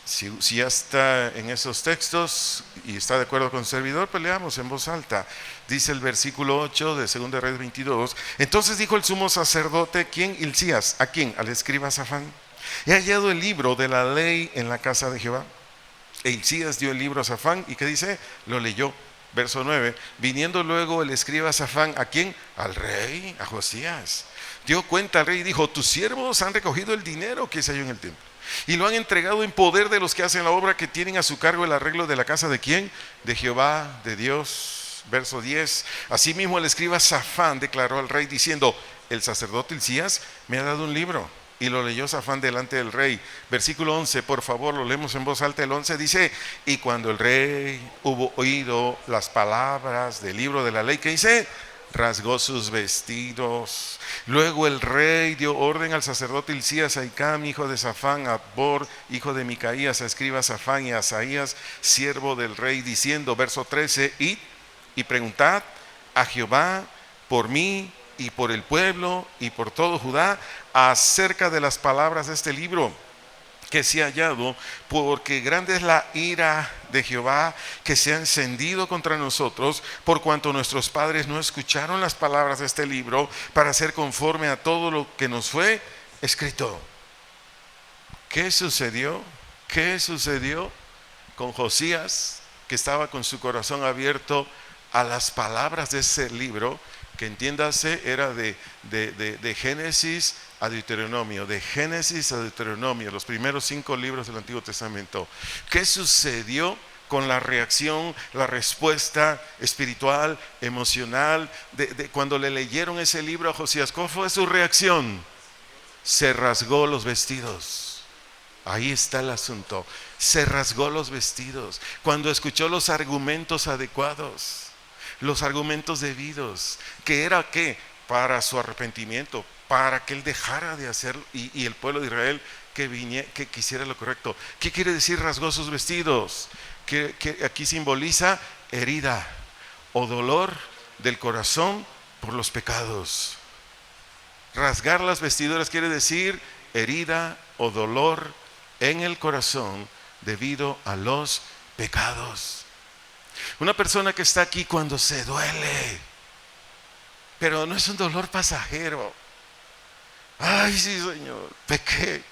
Si ya está en esos textos y está de acuerdo con el servidor, pues leamos en voz alta. Dice el versículo 8 de 2 Reyes 22. Entonces dijo el sumo sacerdote: ¿Quién? Hilcías. ¿A quién? Al escriba Safán. He hallado el libro de la ley en la casa de Jehová. E Hilcías dio el libro a Safán, ¿y qué dice? Lo leyó. Verso 9. Viniendo luego el escriba Safán, ¿a quién? Al rey, a Josías. Dio cuenta al rey y dijo: tus siervos han recogido el dinero que se halló en el templo y lo han entregado en poder de los que hacen la obra, que tienen a su cargo el arreglo de la casa de ¿quién? De Jehová, de Dios. Verso 10. Asimismo el escriba Safán declaró al rey diciendo: el sacerdote Hilcías me ha dado un libro. Y lo leyó Safán delante del rey. Versículo 11, por favor, lo leemos en voz alta. El 11 dice: y cuando el rey hubo oído las palabras del libro de la ley, ¿qué dice? Rasgó sus vestidos. Luego el rey dio orden al sacerdote Hilcías, a Hicam, hijo de Safán, a Bor, hijo de Micaías, a escriba Safán, y a Asaías, siervo del rey, diciendo, verso 13, id y preguntad a Jehová por mí y por el pueblo y por todo Judá acerca de las palabras de este libro que se ha hallado, porque grande es la ira de Jehová que se ha encendido contra nosotros, por cuanto nuestros padres no escucharon las palabras de este libro para hacer conforme a todo lo que nos fue escrito. ¿Qué sucedió? ¿Qué sucedió con Josías, que estaba con su corazón abierto a las palabras de ese libro, que entiéndase era de Génesis a Deuteronomio, de Génesis a Deuteronomio, los primeros 5 libros del Antiguo Testamento? ¿Qué sucedió con la reacción, la respuesta espiritual, emocional, de cuando le leyeron ese libro a Josías? ¿Cuál fue su reacción? Se rasgó los vestidos. Ahí está el asunto. Se rasgó los vestidos cuando escuchó los argumentos adecuados, los argumentos debidos, que era ¿qué? Para su arrepentimiento, para que él dejara de hacer, y el pueblo de Israel que quisiera lo correcto. ¿Qué quiere decir rasgó sus vestidos? Que aquí simboliza herida o dolor del corazón por los pecados. Rasgar las vestiduras quiere decir herida o dolor en el corazón debido a los pecados. Una persona que está aquí cuando se duele, pero no es un dolor pasajero. Ay, sí, Señor, pequé.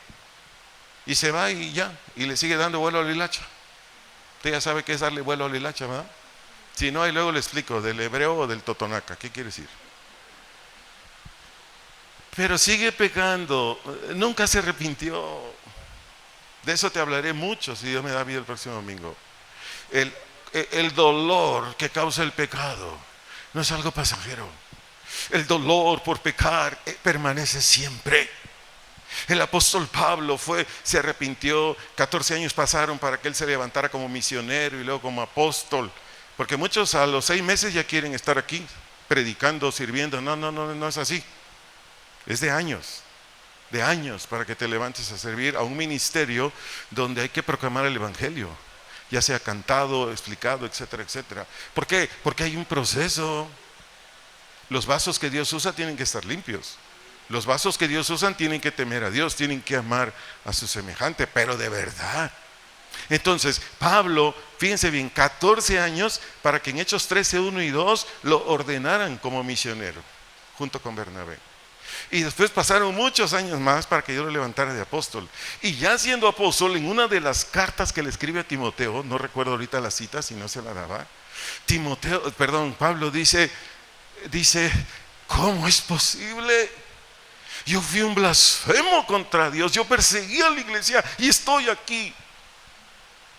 Y se va y ya, y le sigue dando vuelo a la hilacha. Usted ya sabe qué es darle vuelo a la hilacha, ¿verdad? Si no, ahí luego le explico, del hebreo o del totonaca, ¿qué quiere decir? Pero sigue pecando, nunca se arrepintió. De eso te hablaré mucho, si Dios me da vida el próximo domingo. El dolor que causa el pecado no es algo pasajero. El dolor por pecar permanece siempre. El apóstol Pablo se arrepintió, 14 años pasaron para que él se levantara como misionero y luego como apóstol, porque muchos a los 6 meses ya quieren estar aquí, predicando, sirviendo. No es así. Es de años para que te levantes a servir a un ministerio donde hay que proclamar el evangelio, ya sea cantado, explicado, etcétera, etcétera. ¿Por qué? Porque hay un proceso. Los vasos que Dios usa tienen que estar limpios. Los vasos que Dios usa tienen que temer a Dios, tienen que amar a su semejante, pero de verdad. Entonces, Pablo, fíjense bien, 14 años para que en Hechos 13, 1 y 2 lo ordenaran como misionero, junto con Bernabé. Y después pasaron muchos años más para que Dios lo levantara de apóstol. Y ya siendo apóstol, en una de las cartas que le escribe a Timoteo, no recuerdo ahorita la cita, si no se la daba, Pablo dice, ¿cómo es posible? Yo fui un blasfemo contra Dios, yo perseguí a la iglesia y estoy aquí.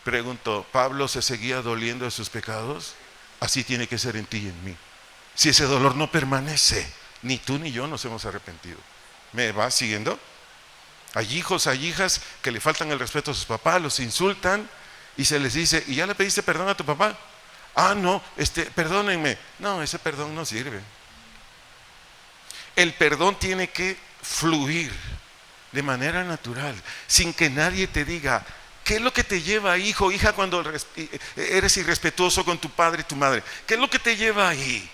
Pregunto, ¿Pablo se seguía doliendo de sus pecados? Así tiene que ser en ti y en mí. Si ese dolor no permanece, ni tú ni yo nos hemos arrepentido. ¿Me vas siguiendo? Hay hijos, hay hijas que le faltan el respeto a sus papás, los insultan y se les dice, ¿y ya le pediste perdón a tu papá? Ah, no, perdónenme. No, ese perdón no sirve. El perdón tiene que fluir de manera natural, sin que nadie te diga, ¿qué es lo que te lleva, hijo, hija, cuando eres irrespetuoso con tu padre y tu madre? ¿Qué es lo que te lleva ahí?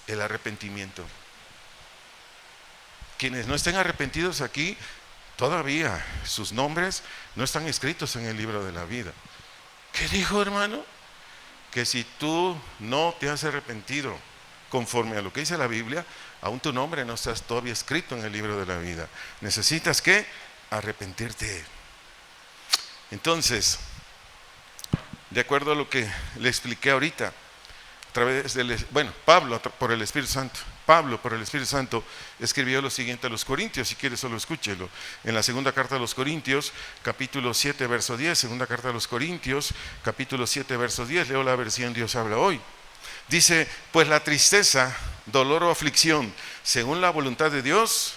El arrepentimiento. Quienes no estén arrepentidos aquí, todavía sus nombres no están escritos en el libro de la vida. ¿Qué dijo, hermano? Que si tú no te has arrepentido conforme a lo que dice la Biblia, aún tu nombre no está todavía escrito en el libro de la vida. Necesitas ¿qué? Arrepentirte. Entonces, de acuerdo a lo que le expliqué ahorita, Pablo por el Espíritu Santo escribió lo siguiente a los Corintios. Si quieres solo escúchelo. En la segunda carta a los Corintios, capítulo 7, verso 10. Segunda carta a los Corintios, capítulo 7, verso 10. Leo la versión Dios habla hoy. Dice, pues la tristeza, dolor o aflicción, según la voluntad de Dios,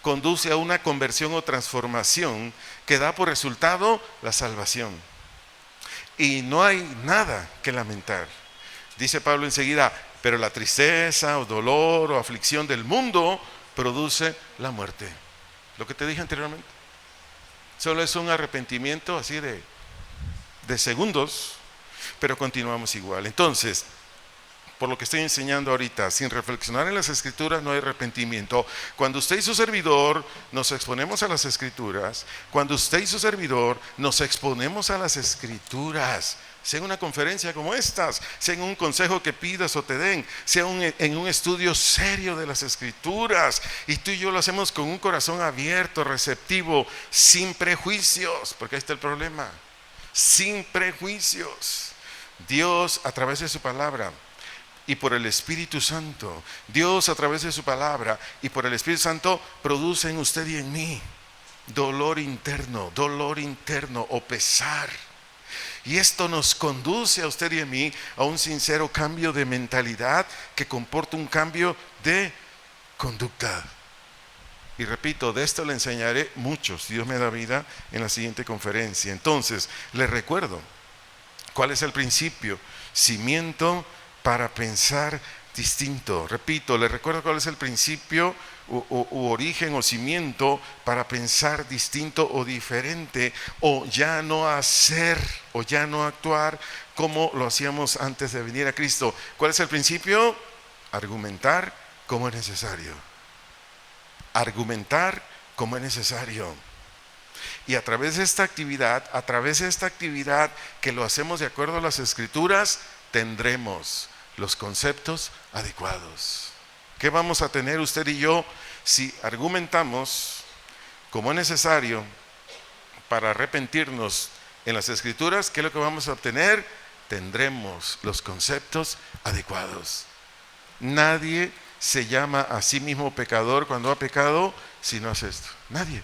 conduce a una conversión o transformación que da por resultado la salvación. Y no hay nada que lamentar. Dice Pablo enseguida, pero la tristeza o dolor o aflicción del mundo produce la muerte. Lo que te dije anteriormente. Solo es un arrepentimiento así de segundos, pero continuamos igual. Entonces, por lo que estoy enseñando ahorita, sin reflexionar en las Escrituras no hay arrepentimiento. Cuando usted y su servidor nos exponemos a las Escrituras, cuando usted y su servidor nos exponemos a las Escrituras, sea en una conferencia como estas, sea en un consejo que pidas o te den, sea en un estudio serio de las Escrituras, y tú y yo lo hacemos con un corazón abierto, receptivo, sin prejuicios, porque ahí está el problema, sin prejuicios. Dios a través de su palabra y por el Espíritu Santo, Dios a través de su palabra y por el Espíritu Santo produce en usted y en mí dolor interno o pesar. Y esto nos conduce a usted y a mí a un sincero cambio de mentalidad que comporta un cambio de conducta. Y repito, de esto le enseñaré muchos, Dios me da vida, en la siguiente conferencia. Entonces, les recuerdo, ¿cuál es el principio? Cimiento para pensar distinto. Repito, les recuerdo cuál es el principio u origen o cimiento para pensar distinto o diferente, o ya no hacer o ya no actuar como lo hacíamos antes de venir a Cristo. ¿Cuál es el principio? Argumentar como es necesario. Argumentar como es necesario. Y a través de esta actividad, que lo hacemos de acuerdo a las Escrituras, tendremos los conceptos adecuados. ¿Qué vamos a tener usted y yo si argumentamos como es necesario para arrepentirnos en las Escrituras? ¿Qué es lo que vamos a obtener? Tendremos los conceptos adecuados. Nadie se llama a sí mismo pecador cuando ha pecado si no hace esto. Nadie.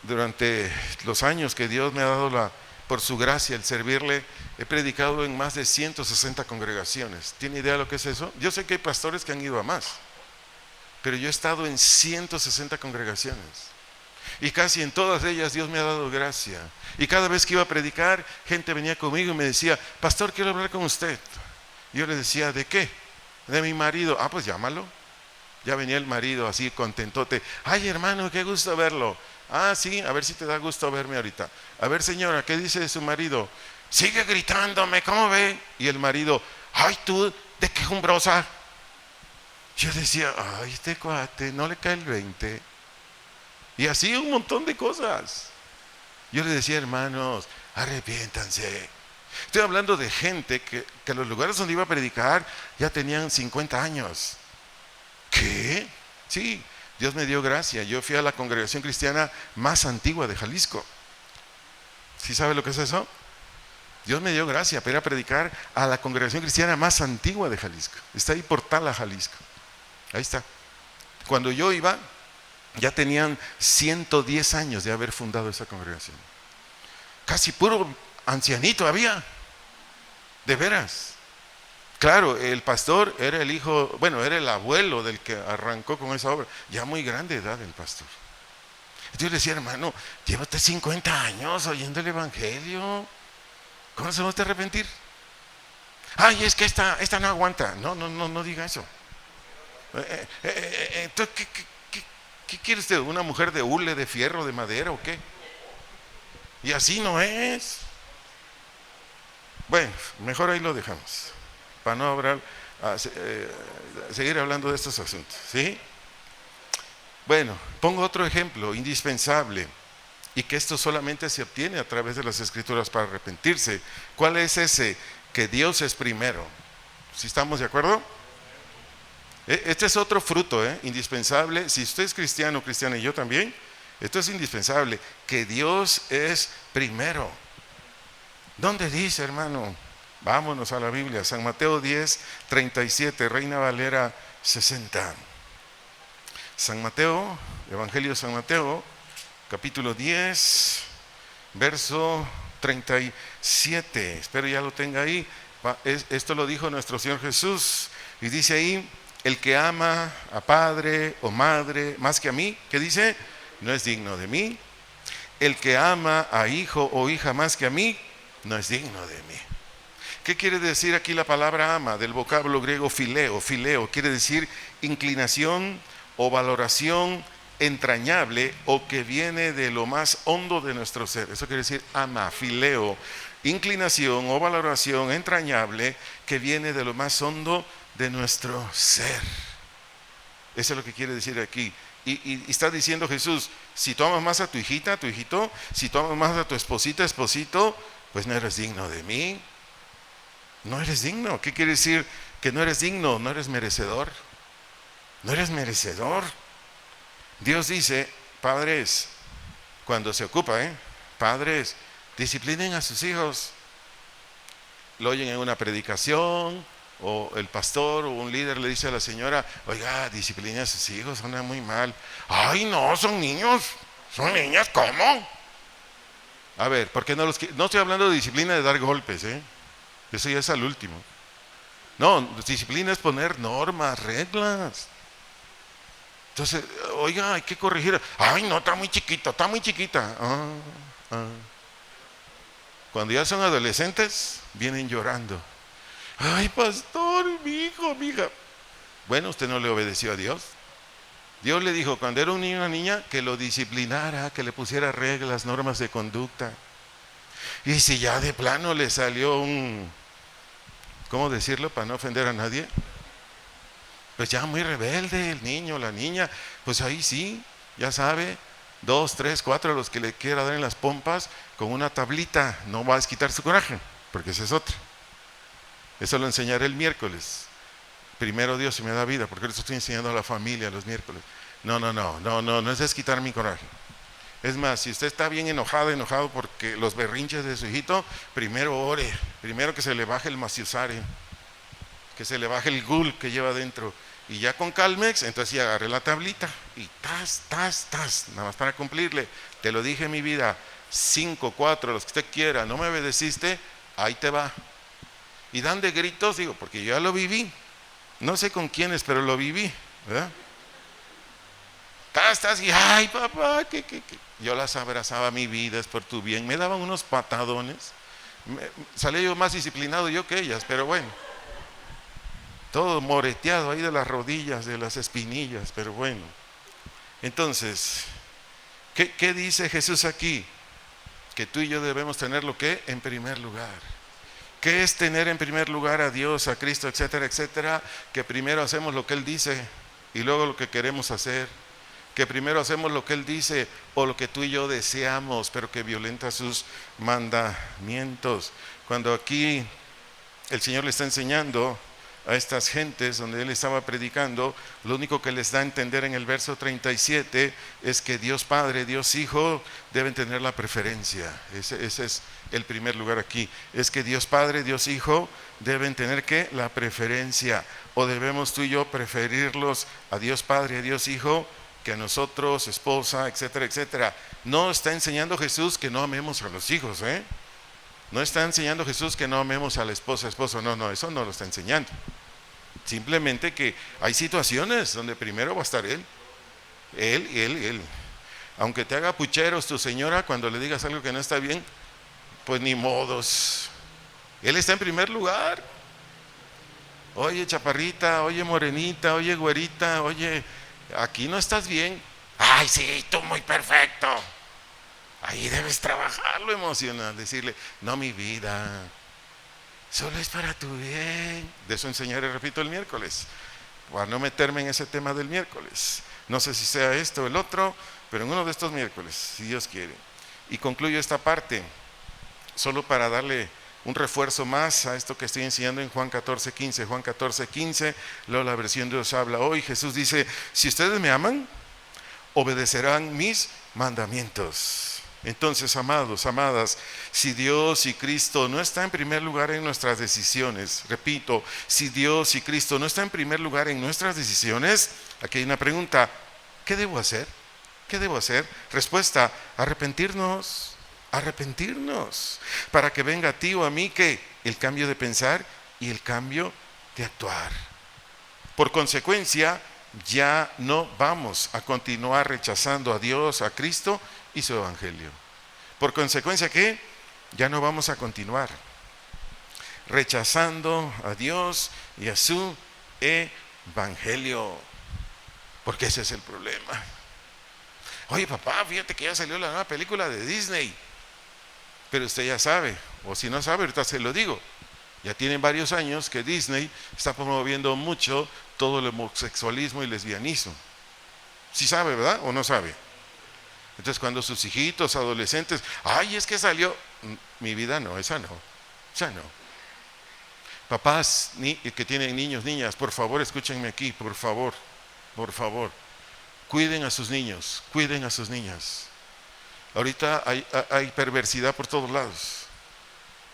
Durante los años que Dios me ha dado la por su gracia, el servirle, he predicado en más de 160 congregaciones. ¿Tiene idea de lo que es eso? Yo sé que hay pastores que han ido a más, pero yo he estado en 160 congregaciones. Y casi en todas ellas Dios me ha dado gracia. Y cada vez que iba a predicar, gente venía conmigo y me decía: pastor, quiero hablar con usted. Y yo le decía: ¿de qué? De mi marido. Ah, pues llámalo. Ya venía el marido así contentote: ay, hermano, qué gusto verlo. Ah, sí, a ver si te da gusto verme ahorita. A ver, señora, ¿qué dice de su marido? Sigue gritándome, ¿cómo ve? Y el marido: ay, tú, de quejumbrosa. Yo decía: ay, este cuate, no le cae el 20. Y así un montón de cosas. Yo le decía: hermanos, arrepiéntanse. Estoy hablando de gente que los lugares donde iba a predicar ya tenían 50 años. ¿Qué? Sí, Dios me dio gracia. Yo fui a la congregación cristiana más antigua de Jalisco. ¿Sí sabe lo que es eso? Dios me dio gracia para ir a predicar a la congregación cristiana más antigua de Jalisco. Está ahí por Tala, Jalisco. Ahí está. Cuando yo iba, ya tenían 110 años de haber fundado esa congregación. Casi puro ancianito había. De veras. Claro, el pastor era el hijo, bueno, era el abuelo del que arrancó con esa obra. Ya muy grande edad el pastor. Yo le decía: hermano, lleva usted 50 años oyendo el evangelio. ¿Cómo se va a arrepentir? Ay, es que esta no aguanta. No diga eso. Entonces, ¿qué quiere usted? ¿Una mujer de hule, de fierro, de madera o qué? Y así no es. Bueno, mejor ahí lo dejamos, para no hablar, seguir hablando de estos asuntos, ¿sí? Bueno, pongo otro ejemplo indispensable, y que esto solamente se obtiene a través de las Escrituras para arrepentirse. ¿Cuál es ese? Que Dios es primero. ¿Sí estamos de acuerdo? Este es otro fruto, indispensable. Si usted es cristiano, cristiana, y yo también, esto es indispensable, que Dios es primero. ¿Dónde dice, hermano? Vámonos a la Biblia. San Mateo 10, 37, Reina Valera 60. San Mateo, Evangelio de San Mateo, capítulo 10, verso 37. Espero ya lo tenga ahí. Esto lo dijo nuestro Señor Jesús. Y dice ahí: el que ama a padre o madre más que a mí, ¿qué dice? No es digno de mí. El que ama a hijo o hija más que a mí, no es digno de mí. ¿Qué quiere decir aquí la palabra ama? Del vocablo griego fileo. Fileo quiere decir inclinación o valoración entrañable, o que viene de lo más hondo de nuestro ser. Eso quiere decir ama, fileo, inclinación o valoración entrañable que viene de lo más hondo de nuestro ser. Eso es lo que quiere decir aquí. Y está diciendo Jesús: si tú amas más a tu hijita, a tu hijito, si tú amas más a tu esposita, esposito, pues no eres digno de mí. No eres digno. ¿Qué quiere decir que no eres digno? No eres merecedor. No eres merecedor. Dios dice: padres, cuando se ocupa, padres, disciplinen a sus hijos. Lo oyen en una predicación, o el pastor o un líder le dice a la señora: oiga, disciplinen a sus hijos, suena muy mal. Ay, no, son niños, son niñas, ¿cómo? A ver, ¿por qué no estoy hablando de disciplina de dar golpes, eso ya es al último. No, disciplina es poner normas, reglas. Entonces, oiga, hay que corregir. Ay, no, está muy chiquita, está muy chiquita. Cuando ya son adolescentes, vienen llorando. Ay, pastor, mi hijo, mi hija. Bueno, usted no le obedeció a Dios. Dios le dijo cuando era un niño o una niña que lo disciplinara, que le pusiera reglas, normas de conducta. Y si ya de plano le salió ¿cómo decirlo para no ofender a nadie? Pues ya muy rebelde el niño o la niña, pues ahí sí, ya sabe, 2, 3, 4 a los que le quiera dar en las pompas con una tablita. No va a desquitar su coraje, porque esa es otra. Eso lo enseñaré el miércoles. Primero Dios si me da vida, porque eso estoy enseñando a la familia los miércoles. No es desquitar mi coraje. Es más, si usted está bien enojado porque los berrinches de su hijito, primero ore, primero que se le baje el maciusare, que se le baje el gul que lleva dentro, Y ya con Calmex, entonces ya agarré la tablita y tas, nada más para cumplirle. Te lo dije en mi vida, 5, 4, los que usted quiera, no me obedeciste, ahí te va. Y dan de gritos, digo, porque yo ya lo viví. No sé con quiénes, pero lo viví, ¿verdad? Tas, y ay papá, que. Yo las abrazaba, mi vida es por tu bien. Me daban unos patadones. Salía yo más disciplinado yo que ellas, pero bueno. Todo moreteado ahí de las rodillas, de las espinillas, pero bueno. Entonces, ¿qué dice Jesús aquí? Que tú y yo debemos tener lo que en primer lugar. ¿Qué es tener en primer lugar a Dios, a Cristo, etcétera, etcétera? Que primero hacemos lo que Él dice y luego lo que queremos hacer. Que primero hacemos lo que Él dice o lo que tú y yo deseamos, pero que violenta sus mandamientos. Cuando aquí el Señor le está enseñando a estas gentes donde Él estaba predicando, lo único que les da a entender en el verso 37 es que Dios Padre, Dios Hijo deben tener la preferencia. Ese es el primer lugar aquí, es que Dios Padre, Dios Hijo deben tener ¿qué? La preferencia, o debemos tú y yo preferirlos a Dios Padre, a Dios Hijo, que a nosotros, esposa, etcétera, etcétera. No está enseñando Jesús que no amemos a los hijos, No está enseñando Jesús que no amemos a la esposa, esposo, no, eso no lo está enseñando. Simplemente que hay situaciones donde primero va a estar Él. Aunque te haga pucheros tu señora cuando le digas algo que no está bien, pues ni modos. Él está en primer lugar. Oye, chaparrita, oye, morenita, oye, güerita, oye, aquí no estás bien. Ay, sí, tú muy perfecto. Ahí debes trabajar lo emocional, decirle, no, mi vida, solo es para tu bien. De eso enseñaré, repito, el miércoles, para no meterme en ese tema del miércoles. No sé si sea esto o el otro, pero en uno de estos miércoles, si Dios quiere. Y concluyo esta parte, solo para darle un refuerzo más a esto que estoy enseñando en Juan 14:15. Juan 14:15, luego la versión de Dios habla hoy. Jesús dice, si ustedes me aman, obedecerán mis mandamientos. Entonces, amados, amadas, si Dios y Cristo no está en primer lugar en nuestras decisiones, repito, si Dios y Cristo no está en primer lugar en nuestras decisiones, aquí hay una pregunta, ¿qué debo hacer? ¿Qué debo hacer? Respuesta, arrepentirnos, para que venga a ti o a mí que el cambio de pensar y el cambio de actuar. Por consecuencia, ya no vamos a continuar rechazando a Dios, a Cristo y su evangelio. Por consecuencia, ¿qué? Ya no vamos a continuar rechazando a Dios y a su evangelio, porque ese es el problema. Oye, papá, fíjate que ya salió la nueva película de Disney, pero usted ya sabe, o si no sabe, ahorita se lo digo, ya tienen varios años que Disney está promoviendo mucho todo el homosexualismo y lesbianismo. ¿Sí sabe, verdad? ¿O no sabe? Entonces cuando sus hijitos, adolescentes, ay, es que salió, mi vida no, esa no. Papás que tienen niños, niñas, por favor, escúchenme aquí, por favor, cuiden a sus niños, cuiden a sus niñas. Ahorita hay perversidad por todos lados.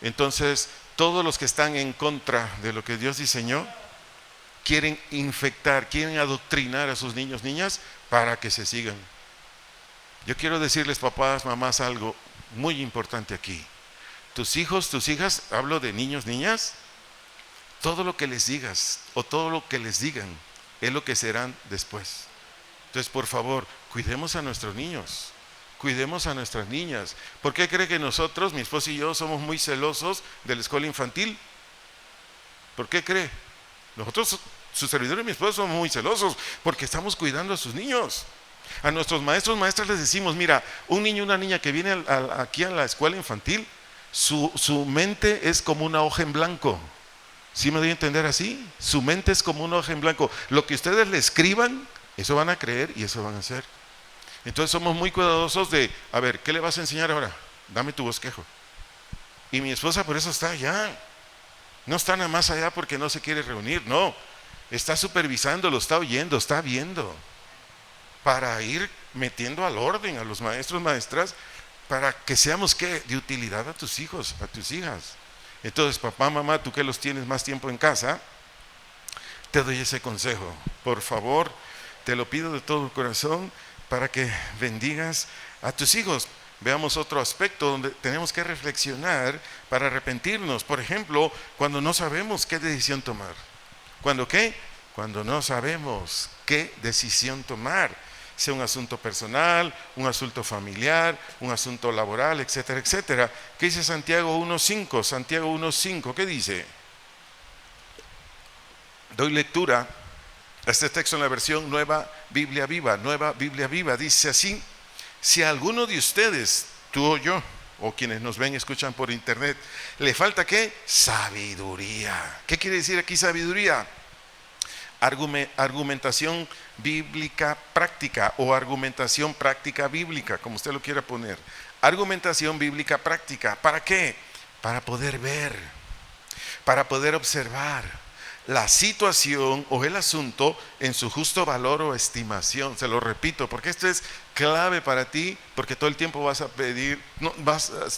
Entonces, todos los que están en contra de lo que Dios diseñó, quieren infectar, quieren adoctrinar a sus niños, niñas, para que se sigan. Yo quiero decirles, papás, mamás, algo muy importante aquí. Tus hijos, tus hijas, hablo de niños, niñas, todo lo que les digas o todo lo que les digan es lo que serán después. Entonces, por favor, cuidemos a nuestros niños, cuidemos a nuestras niñas. ¿Por qué cree que nosotros, mi esposo y yo, somos muy celosos de la escuela infantil? ¿Por qué cree? Nosotros, su servidor y mi esposo, somos muy celosos porque estamos cuidando a sus niños. A nuestros maestros, maestras les decimos, mira, un niño, una niña que viene aquí a la escuela infantil, su mente es como una hoja en blanco. ¿Sí me doy a entender así? Su mente es como una hoja en blanco. Lo que ustedes le escriban, eso van a creer y eso van a hacer. Entonces somos muy cuidadosos de, a ver, ¿qué le vas a enseñar ahora? Dame tu bosquejo. Y mi esposa por eso está allá. No está nada más allá porque no se quiere reunir, no. Está supervisando, lo está oyendo, está viendo. Para ir metiendo al orden a los maestros, maestras, para que seamos, ¿qué? De utilidad a tus hijos, a tus hijas. Entonces, papá, mamá, tú que los tienes más tiempo en casa, te doy ese consejo. Por favor, te lo pido de todo corazón para que bendigas a tus hijos. Veamos otro aspecto donde tenemos que reflexionar para arrepentirnos. Por ejemplo, cuando no sabemos qué decisión tomar. ¿Cuándo qué? Cuando no sabemos qué decisión tomar. Sea un asunto personal, un asunto familiar, un asunto laboral, etcétera, etcétera. ¿Qué dice Santiago 1.5? Santiago 1.5, ¿qué dice? Doy lectura a este texto en la versión Nueva Biblia Viva. Nueva Biblia Viva dice así: si a alguno de ustedes, tú o yo, o quienes nos ven y escuchan por internet, le falta ¿qué? Sabiduría. ¿Qué quiere decir aquí sabiduría? Argumentación bíblica práctica o argumentación práctica bíblica, como usted lo quiera poner. Argumentación bíblica práctica. ¿Para qué? Para poder ver, para poder observar la situación o el asunto en su justo valor o estimación. Se lo repito, porque esto es clave para ti, porque todo el tiempo vas a pedir,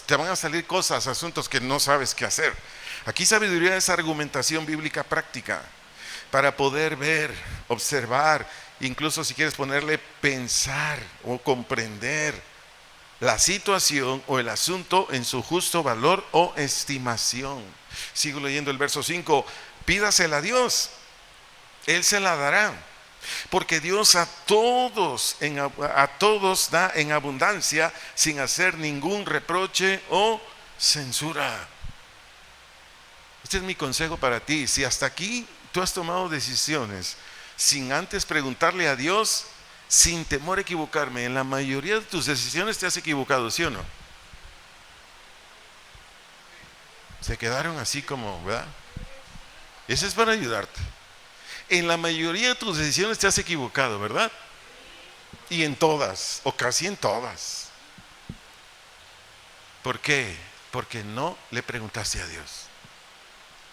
te van a salir cosas, asuntos que no sabes qué hacer. Aquí sabiduría es argumentación bíblica práctica, para poder ver, observar, incluso si quieres ponerle pensar o comprender la situación o el asunto en su justo valor o estimación. Sigo leyendo el verso 5. Pídasela a Dios, Él se la dará, porque Dios a todos da en abundancia, sin hacer ningún reproche o censura. Este es mi consejo para ti. Si hasta aquí tú has tomado decisiones sin antes preguntarle a Dios, sin temor a equivocarme, en la mayoría de tus decisiones te has equivocado, ¿sí o no? Se quedaron así como, ¿verdad? Eso es para ayudarte. En la mayoría de tus decisiones te has equivocado, ¿verdad? Y en todas, o casi en todas. ¿Por qué? Porque no le preguntaste a Dios.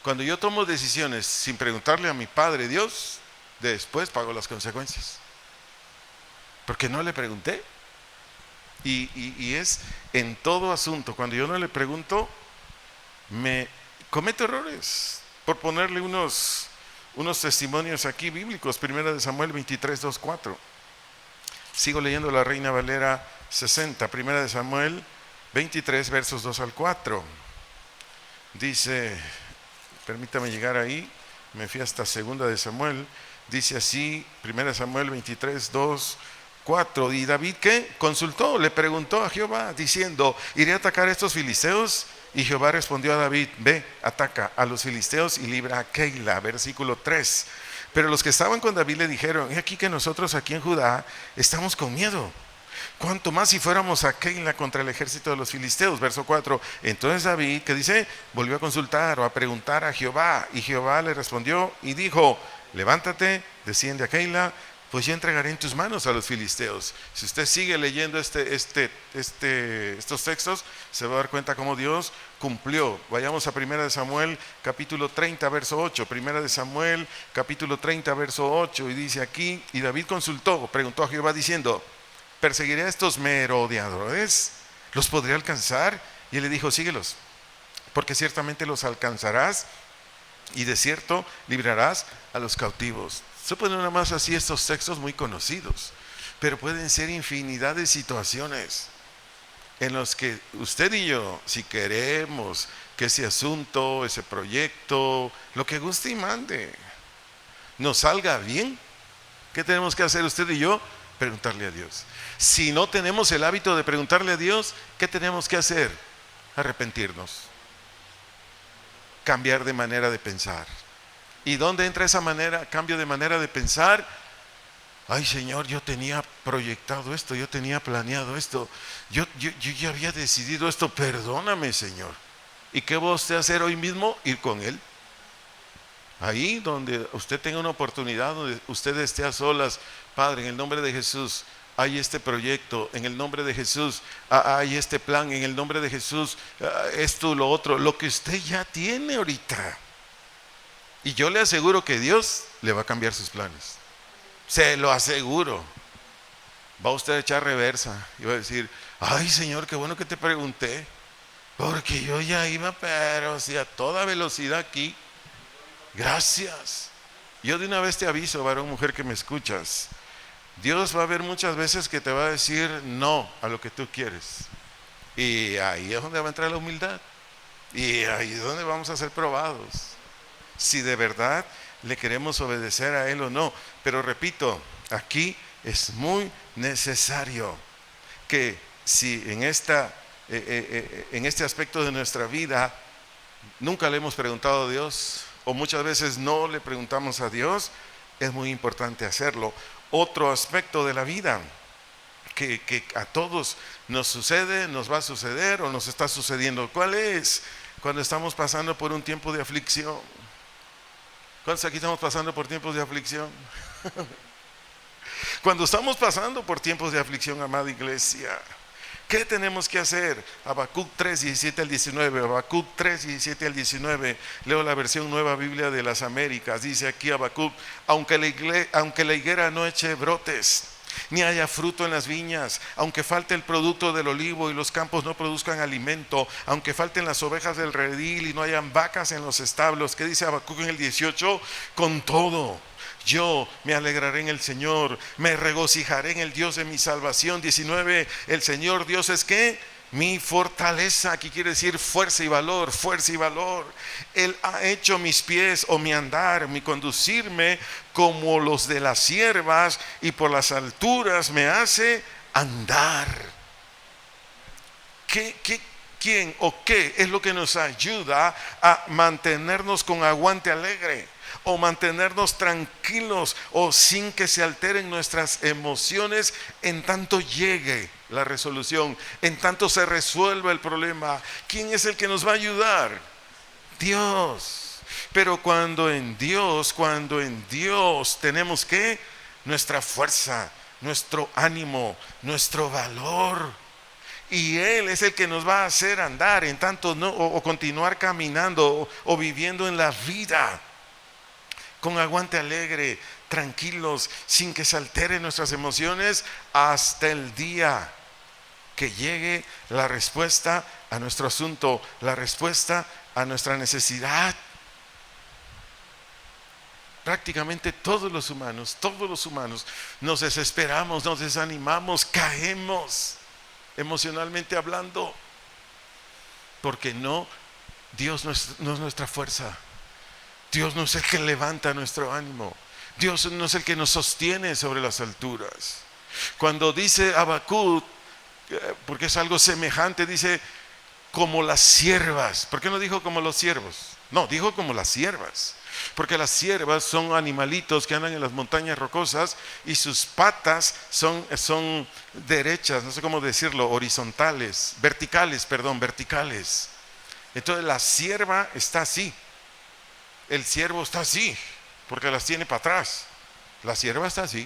Cuando yo tomo decisiones sin preguntarle a mi Padre Dios, después pago las consecuencias. Porque no le pregunté. Y es en todo asunto. Cuando yo no le pregunto, me cometo errores. Por ponerle unos testimonios aquí bíblicos. Primera de Samuel 23, 2, 4. Sigo leyendo la Reina Valera 60. Primera de Samuel 23, versos 2 al 4. Dice, permítame llegar ahí, me fui hasta segunda de Samuel. Dice así, primera de Samuel 23, 2, 4. Y David, ¿qué? Consultó, le preguntó a Jehová, diciendo, ¿iré a atacar a estos filisteos? Y Jehová respondió a David, ve, ataca a los filisteos y libra a Keila. Versículo 3. Pero los que estaban con David le dijeron, he aquí que nosotros aquí en Judá estamos con miedo. Cuanto más si fuéramos a Keila contra el ejército de los filisteos. Verso 4. Entonces David, ¿qué dice? Volvió a consultar o a preguntar a Jehová. Y Jehová le respondió y dijo, levántate, desciende a Keila, pues yo entregaré en tus manos a los filisteos. Si usted sigue leyendo estos textos, se va a dar cuenta cómo Dios cumplió. Vayamos a 1 de Samuel capítulo 30 verso 8. 1 de Samuel capítulo 30 verso 8. Y dice aquí, y David preguntó a Jehová diciendo, ¿perseguiré a estos merodeadores? ¿Los podré alcanzar? Y él le dijo, síguelos, porque ciertamente los alcanzarás y de cierto librarás a los cautivos. Se ponen nada más así estos textos muy conocidos, pero pueden ser infinidad de situaciones en los que usted y yo, si queremos que ese asunto, ese proyecto, lo que guste y mande, nos salga bien, ¿qué tenemos que hacer usted y yo? Preguntarle a Dios. Si no tenemos el hábito de preguntarle a Dios, ¿qué tenemos que hacer? Arrepentirnos, cambiar de manera de pensar. ¿Y dónde entra esa cambio de manera de pensar? Ay, Señor, yo tenía proyectado esto, yo tenía planeado esto, yo ya había decidido esto, perdóname, Señor. ¿Y qué va usted a hacer hoy mismo? Ir con Él. Ahí donde usted tenga una oportunidad, donde usted esté a solas, Padre, en el nombre de Jesús, hay este proyecto, en el nombre de Jesús, hay este plan, en el nombre de Jesús, esto, lo otro, lo que usted ya tiene ahorita. Y yo le aseguro que Dios le va a cambiar sus planes. Se lo aseguro. Va usted a echar reversa y va a decir, ay, Señor, qué bueno que te pregunté, porque yo ya iba, pero si a toda velocidad aquí. Gracias. Yo de una vez te aviso, varón, mujer que me escuchas, Dios va a haber muchas veces que te va a decir no a lo que tú quieres. Y ahí es donde va a entrar la humildad. Y ahí es donde vamos a ser probados. Si de verdad le queremos obedecer a Él o no. Pero repito, aquí es muy necesario que si en este aspecto de nuestra vida nunca le hemos preguntado a Dios, o muchas veces no le preguntamos a Dios, es muy importante hacerlo. Otro aspecto de la vida que a todos nos sucede, nos va a suceder o nos está sucediendo. ¿Cuál es? Cuando estamos pasando por un tiempo de aflicción. ¿Cuántos aquí estamos pasando por tiempos de aflicción? Cuando estamos pasando por tiempos de aflicción, amada iglesia, ¿qué tenemos que hacer? Habacuc 3, 17 al 19. Habacuc 3, 17 al 19. Leo la versión Nueva Biblia de las Américas. Dice aquí Habacuc: aunque la higuera no eche brotes, ni haya fruto en las viñas, aunque falte el producto del olivo y los campos no produzcan alimento, aunque falten las ovejas del redil y no hayan vacas en los establos. ¿Qué dice Habacuc en el 18? Con todo, yo me alegraré en el Señor, me regocijaré en el Dios de mi salvación. 19, el Señor Dios es ¿qué? Mi fortaleza. Aquí quiere decir fuerza y valor, fuerza y valor. Él ha hecho mis pies o mi andar, mi conducirme como los de las siervas, y por las alturas me hace andar. ¿Quién o qué es lo que nos ayuda a mantenernos con aguante alegre? O mantenernos tranquilos o sin que se alteren nuestras emociones en tanto llegue la resolución, en tanto se resuelva el problema. ¿Quién es el que nos va a ayudar? Dios. Pero cuando en Dios tenemos ¿qué? Nuestra fuerza, nuestro ánimo, nuestro valor. Y Él es el que nos va a hacer andar en tanto no, o continuar caminando o viviendo en la vida con aguante alegre, tranquilos, sin que se alteren nuestras emociones, hasta el día que llegue la respuesta a nuestro asunto, la respuesta a nuestra necesidad. Prácticamente todos los humanos nos desesperamos, nos desanimamos, caemos emocionalmente hablando, porque Dios no es nuestra fuerza. Dios no es el que levanta nuestro ánimo. Dios no es el que nos sostiene sobre las alturas. Cuando dice Habacuc, porque es algo semejante, dice como las siervas. ¿Por qué no dijo como los siervos? No, dijo como las siervas. Porque las siervas son animalitos que andan en las montañas rocosas y sus patas son derechas, no sé cómo decirlo, verticales. Entonces la sierva está así. El siervo está así, porque las tiene para atrás. La sierva está así.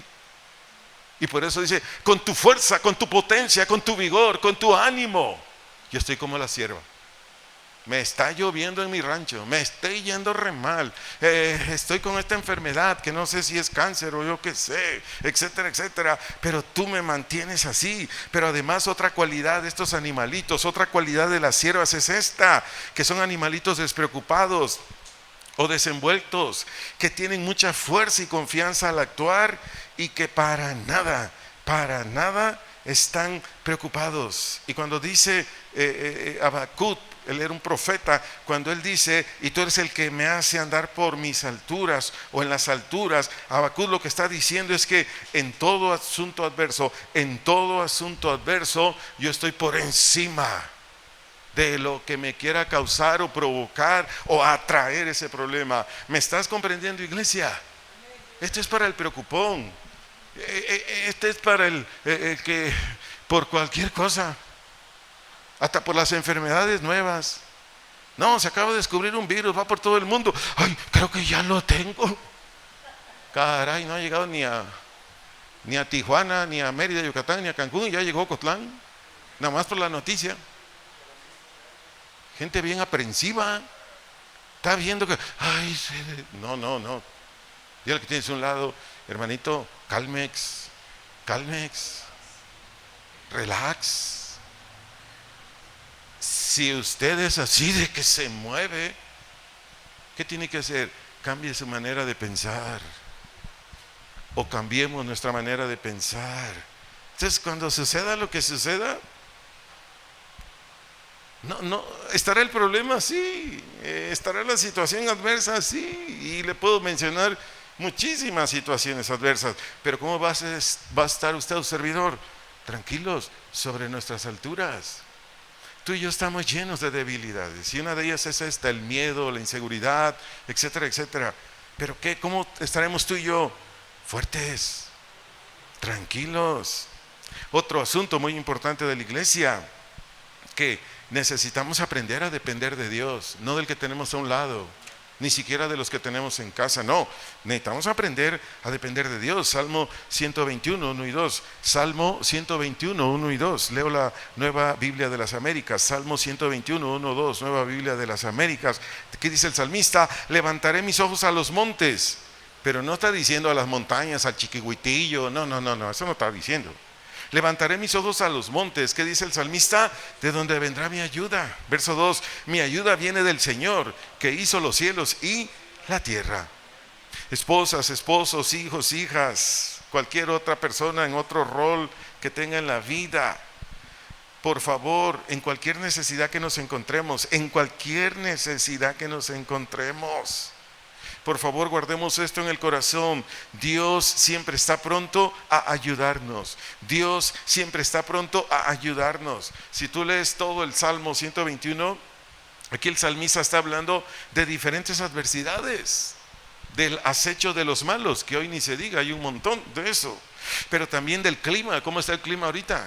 Y por eso dice, con tu fuerza, con tu potencia, con tu vigor, con tu ánimo. Yo estoy como la sierva. Me está lloviendo en mi rancho, me estoy yendo re mal, estoy con esta enfermedad que no sé si es cáncer o yo qué sé, etcétera, etcétera. Pero tú me mantienes así. Pero además otra cualidad de estos animalitos, otra cualidad de las siervas es esta, que son animalitos despreocupados o desenvueltos, que tienen mucha fuerza y confianza al actuar y que para nada están preocupados. Y cuando dice Habacuc, él era un profeta, cuando él dice, y tú eres el que me hace andar por mis alturas o en las alturas, Habacuc lo que está diciendo es que en todo asunto adverso, yo estoy por encima de lo que me quiera causar o provocar o atraer ese problema. ¿Me estás comprendiendo, iglesia? Esto es para el preocupón. Este es para el que por cualquier cosa, hasta por las enfermedades nuevas. No, se acaba de descubrir un virus, va por todo el mundo. Ay, creo que ya lo tengo. Caray, no ha llegado ni a Tijuana, ni a Mérida, Yucatán, ni a Cancún, y ya llegó a Ocotlán. Nada más por la noticia. Gente bien aprensiva. Está viendo que, ay, no. Dígale que tienes a un lado, hermanito, calmex, relax. Si usted es así de que se mueve, ¿qué tiene que hacer? cambie su manera de pensar, o cambiemos nuestra manera de pensar. Entonces, cuando suceda lo que suceda, no, estará el problema, sí, estará la situación adversa, sí, y le puedo mencionar muchísimas situaciones adversas, pero ¿cómo va a estar usted, un servidor? Tranquilos, sobre nuestras alturas. Tú y yo estamos llenos de debilidades, y una de ellas es esta: el miedo, la inseguridad, etcétera, etcétera. Pero ¿cómo estaremos tú y yo? Fuertes, tranquilos. Otro asunto muy importante de la iglesia, que necesitamos aprender a depender de Dios, no del que tenemos a un lado, ni siquiera de los que tenemos en casa, no. Necesitamos aprender a depender de Dios. Salmo 121, 1 y 2. Salmo 121, 1 y 2. Leo la Nueva Biblia de las Américas. Salmo 121, 1, 2. Nueva Biblia de las Américas. ¿Qué dice el salmista? Levantaré mis ojos a los montes. Pero no está diciendo a las montañas, al Chiquihuitillo. No, eso no está diciendo. Levantaré mis ojos a los montes. ¿Qué dice el salmista? ¿De dónde vendrá mi ayuda? Verso 2. Mi ayuda viene del Señor, que hizo los cielos y la tierra. Esposas, esposos, hijos, hijas, cualquier otra persona en otro rol que tenga en la vida, por favor, en cualquier necesidad que nos encontremos, por favor, guardemos esto en el corazón. Dios siempre está pronto a ayudarnos. Dios siempre está pronto a ayudarnos. Si tú lees todo el Salmo 121, aquí el salmista está hablando de diferentes adversidades, del acecho de los malos, que hoy ni se diga, hay un montón de eso. Pero también del clima. ¿Cómo está el clima ahorita?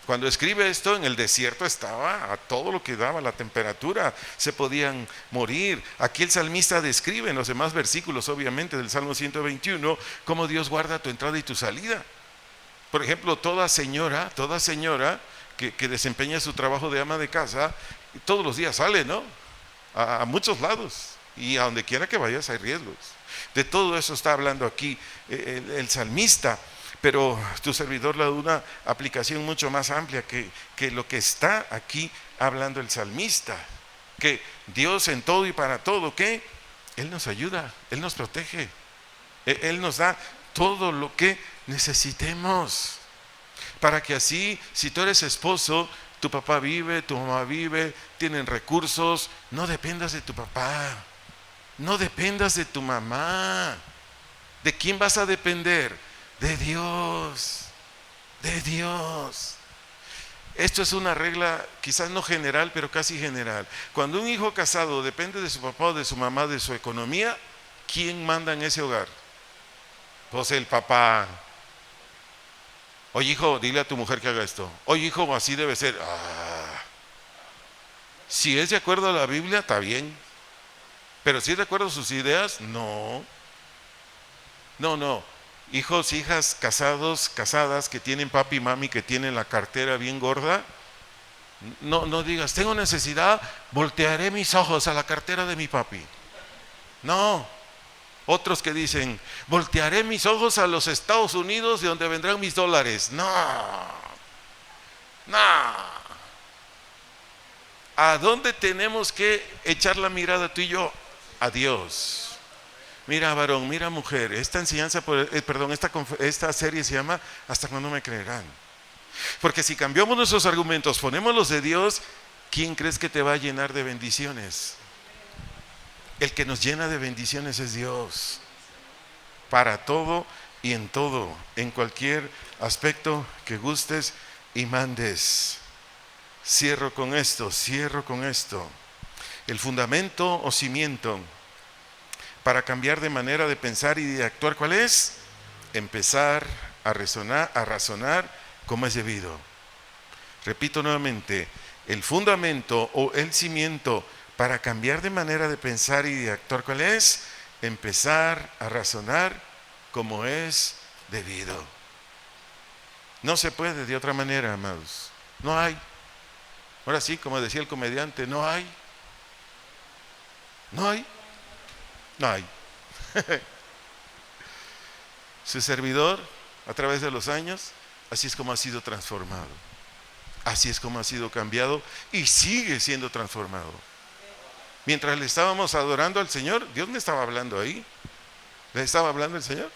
Cuando escribe esto, en el desierto estaba a todo lo que daba la temperatura, se podían morir. Aquí el salmista describe en los demás versículos, obviamente, del Salmo 121, cómo Dios guarda tu entrada y tu salida. Por ejemplo, toda señora que desempeña su trabajo de ama de casa, todos los días sale, ¿no? A muchos lados, y a donde quiera que vayas hay riesgos. De todo eso está hablando aquí el salmista. Pero tu servidor le da una aplicación mucho más amplia que lo que está aquí hablando el salmista. Que Dios en todo y para todo, ¿qué? Él nos ayuda, Él nos protege, Él nos da todo lo que necesitemos. Para que así, si tú eres esposo, tu papá vive, tu mamá vive, tienen recursos, no dependas de tu papá, no dependas de tu mamá. ¿De quién vas a depender? De Dios, de Dios. Esto es una regla quizás no general, pero casi general. Cuando un hijo casado depende de su papá o de su mamá, de su economía, ¿quién manda en ese hogar? Pues el papá. Oye, hijo, dile a tu mujer que haga esto. Oye, hijo, así debe ser. Si es de acuerdo a la Biblia, está bien. Pero si es de acuerdo a sus ideas, no. Hijos, hijas, casados, casadas, que tienen papi y mami, que tienen la cartera bien gorda, no digas, tengo necesidad, voltearé mis ojos a la cartera de mi papi. No. Otros que dicen, voltearé mis ojos a los Estados Unidos, de donde vendrán mis dólares. No. ¿A dónde tenemos que echar la mirada tú y yo? A Dios. Mira, varón, mira, mujer, esta enseñanza, esta serie se llama ¿Hasta cuándo me creerán? Porque si cambiamos nuestros argumentos, ponemos los de Dios, ¿quién crees que te va a llenar de bendiciones? El que nos llena de bendiciones es Dios, para todo y en todo, en cualquier aspecto que gustes y mandes. Cierro con esto. El fundamento o cimiento para cambiar de manera de pensar y de actuar, ¿cuál es? Empezar a razonar como es debido. Repito nuevamente, el fundamento o el cimiento para cambiar de manera de pensar y de actuar, ¿cuál es? Empezar a razonar como es debido. No se puede de otra manera, amados. No hay. Ahora sí, como decía el comediante, no hay. Su servidor, a través de los años, así es como ha sido transformado, así es como ha sido cambiado y sigue siendo transformado. Mientras le estábamos adorando al Señor, Dios me estaba hablando ahí. ¿Le estaba hablando el Señor?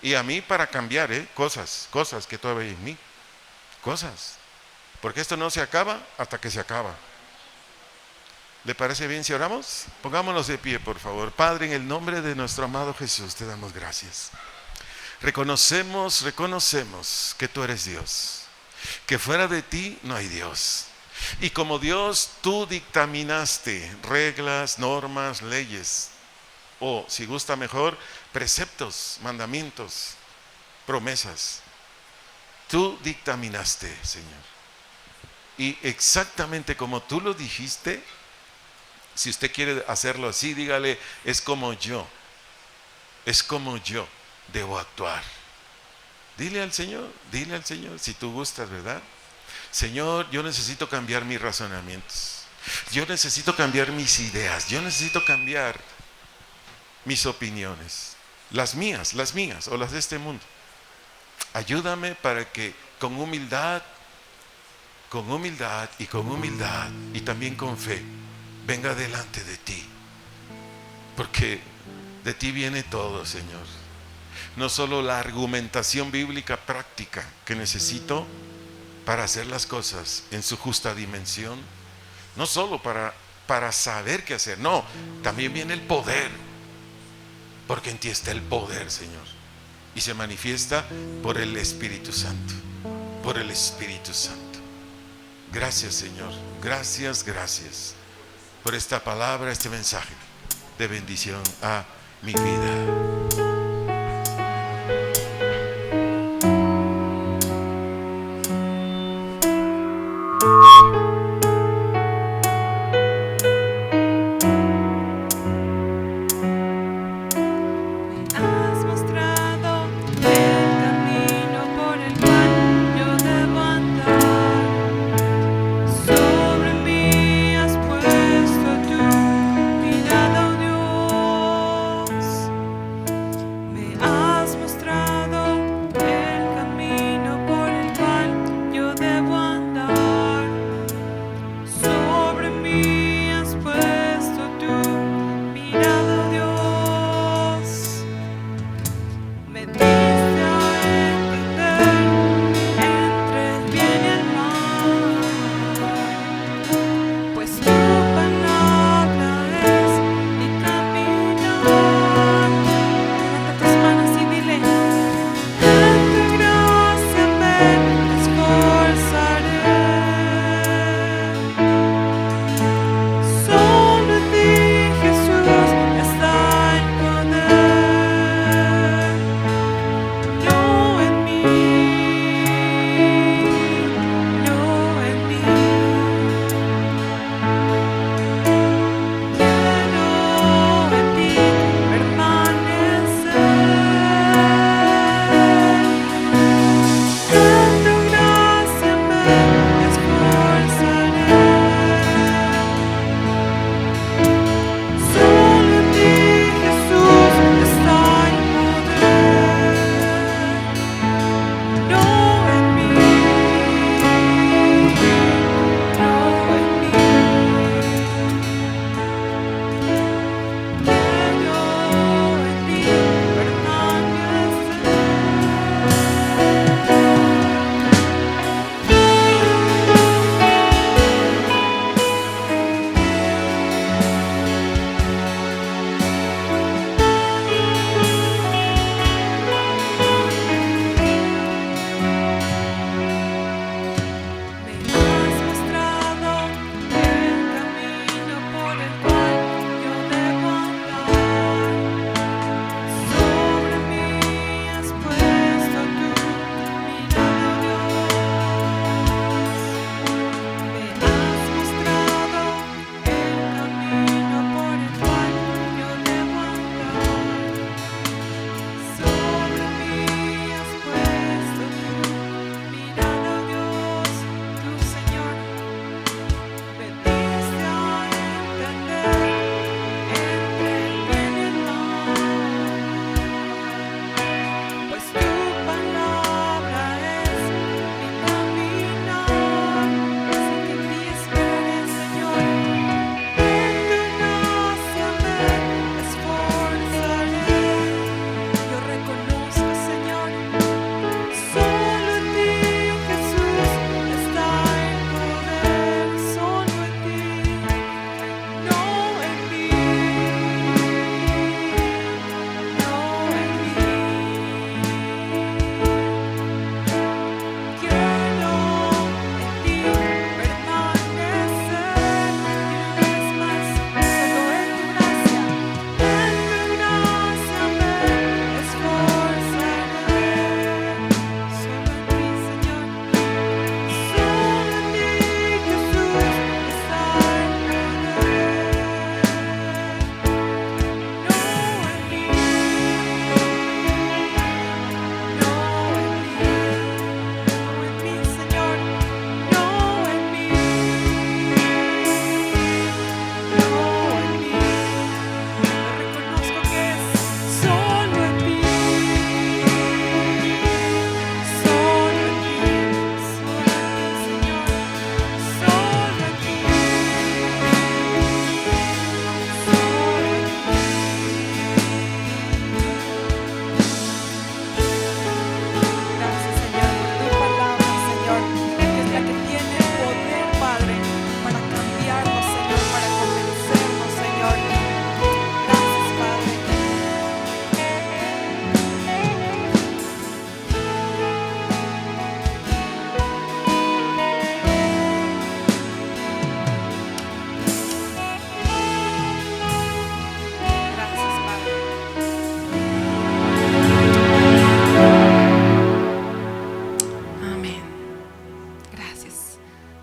Y a mí para cambiar, cosas que todavía hay en mí. Cosas. Porque esto no se acaba hasta que se acaba. ¿Le parece bien si oramos? Pongámonos de pie, por favor. Padre, en el nombre de nuestro amado Jesús, te damos gracias. Reconocemos que tú eres Dios, que fuera de ti no hay Dios. Y como Dios, tú dictaminaste reglas, normas, leyes, o si gusta mejor, preceptos, mandamientos, promesas. Tú dictaminaste, Señor. Y exactamente como tú lo dijiste, si usted quiere hacerlo así, dígale, es como yo debo actuar. Dile al Señor, si tú gustas, ¿verdad? Señor, yo necesito cambiar mis razonamientos. Yo necesito cambiar mis ideas. Yo necesito cambiar mis opiniones. Las mías o las de este mundo. Ayúdame para que con humildad y también con fe, venga delante de ti. Porque de ti viene todo, Señor. No solo la argumentación bíblica práctica que necesito para hacer las cosas en su justa dimensión, no solo para saber qué hacer, no, también viene el poder, porque en ti está el poder, Señor, y se manifiesta por el Espíritu Santo, por el Espíritu Santo. Gracias, Señor, gracias por esta palabra, este mensaje de bendición a mi vida.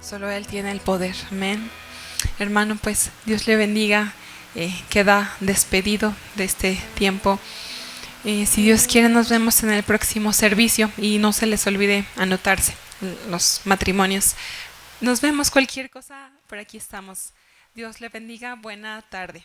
Solo Él tiene el poder. Amén. Hermano, pues Dios le bendiga. Queda despedido de este tiempo. Si Dios quiere, nos vemos en el próximo servicio y no se les olvide anotarse los matrimonios. Nos vemos, cualquier cosa, por aquí estamos. Dios le bendiga. Buena tarde.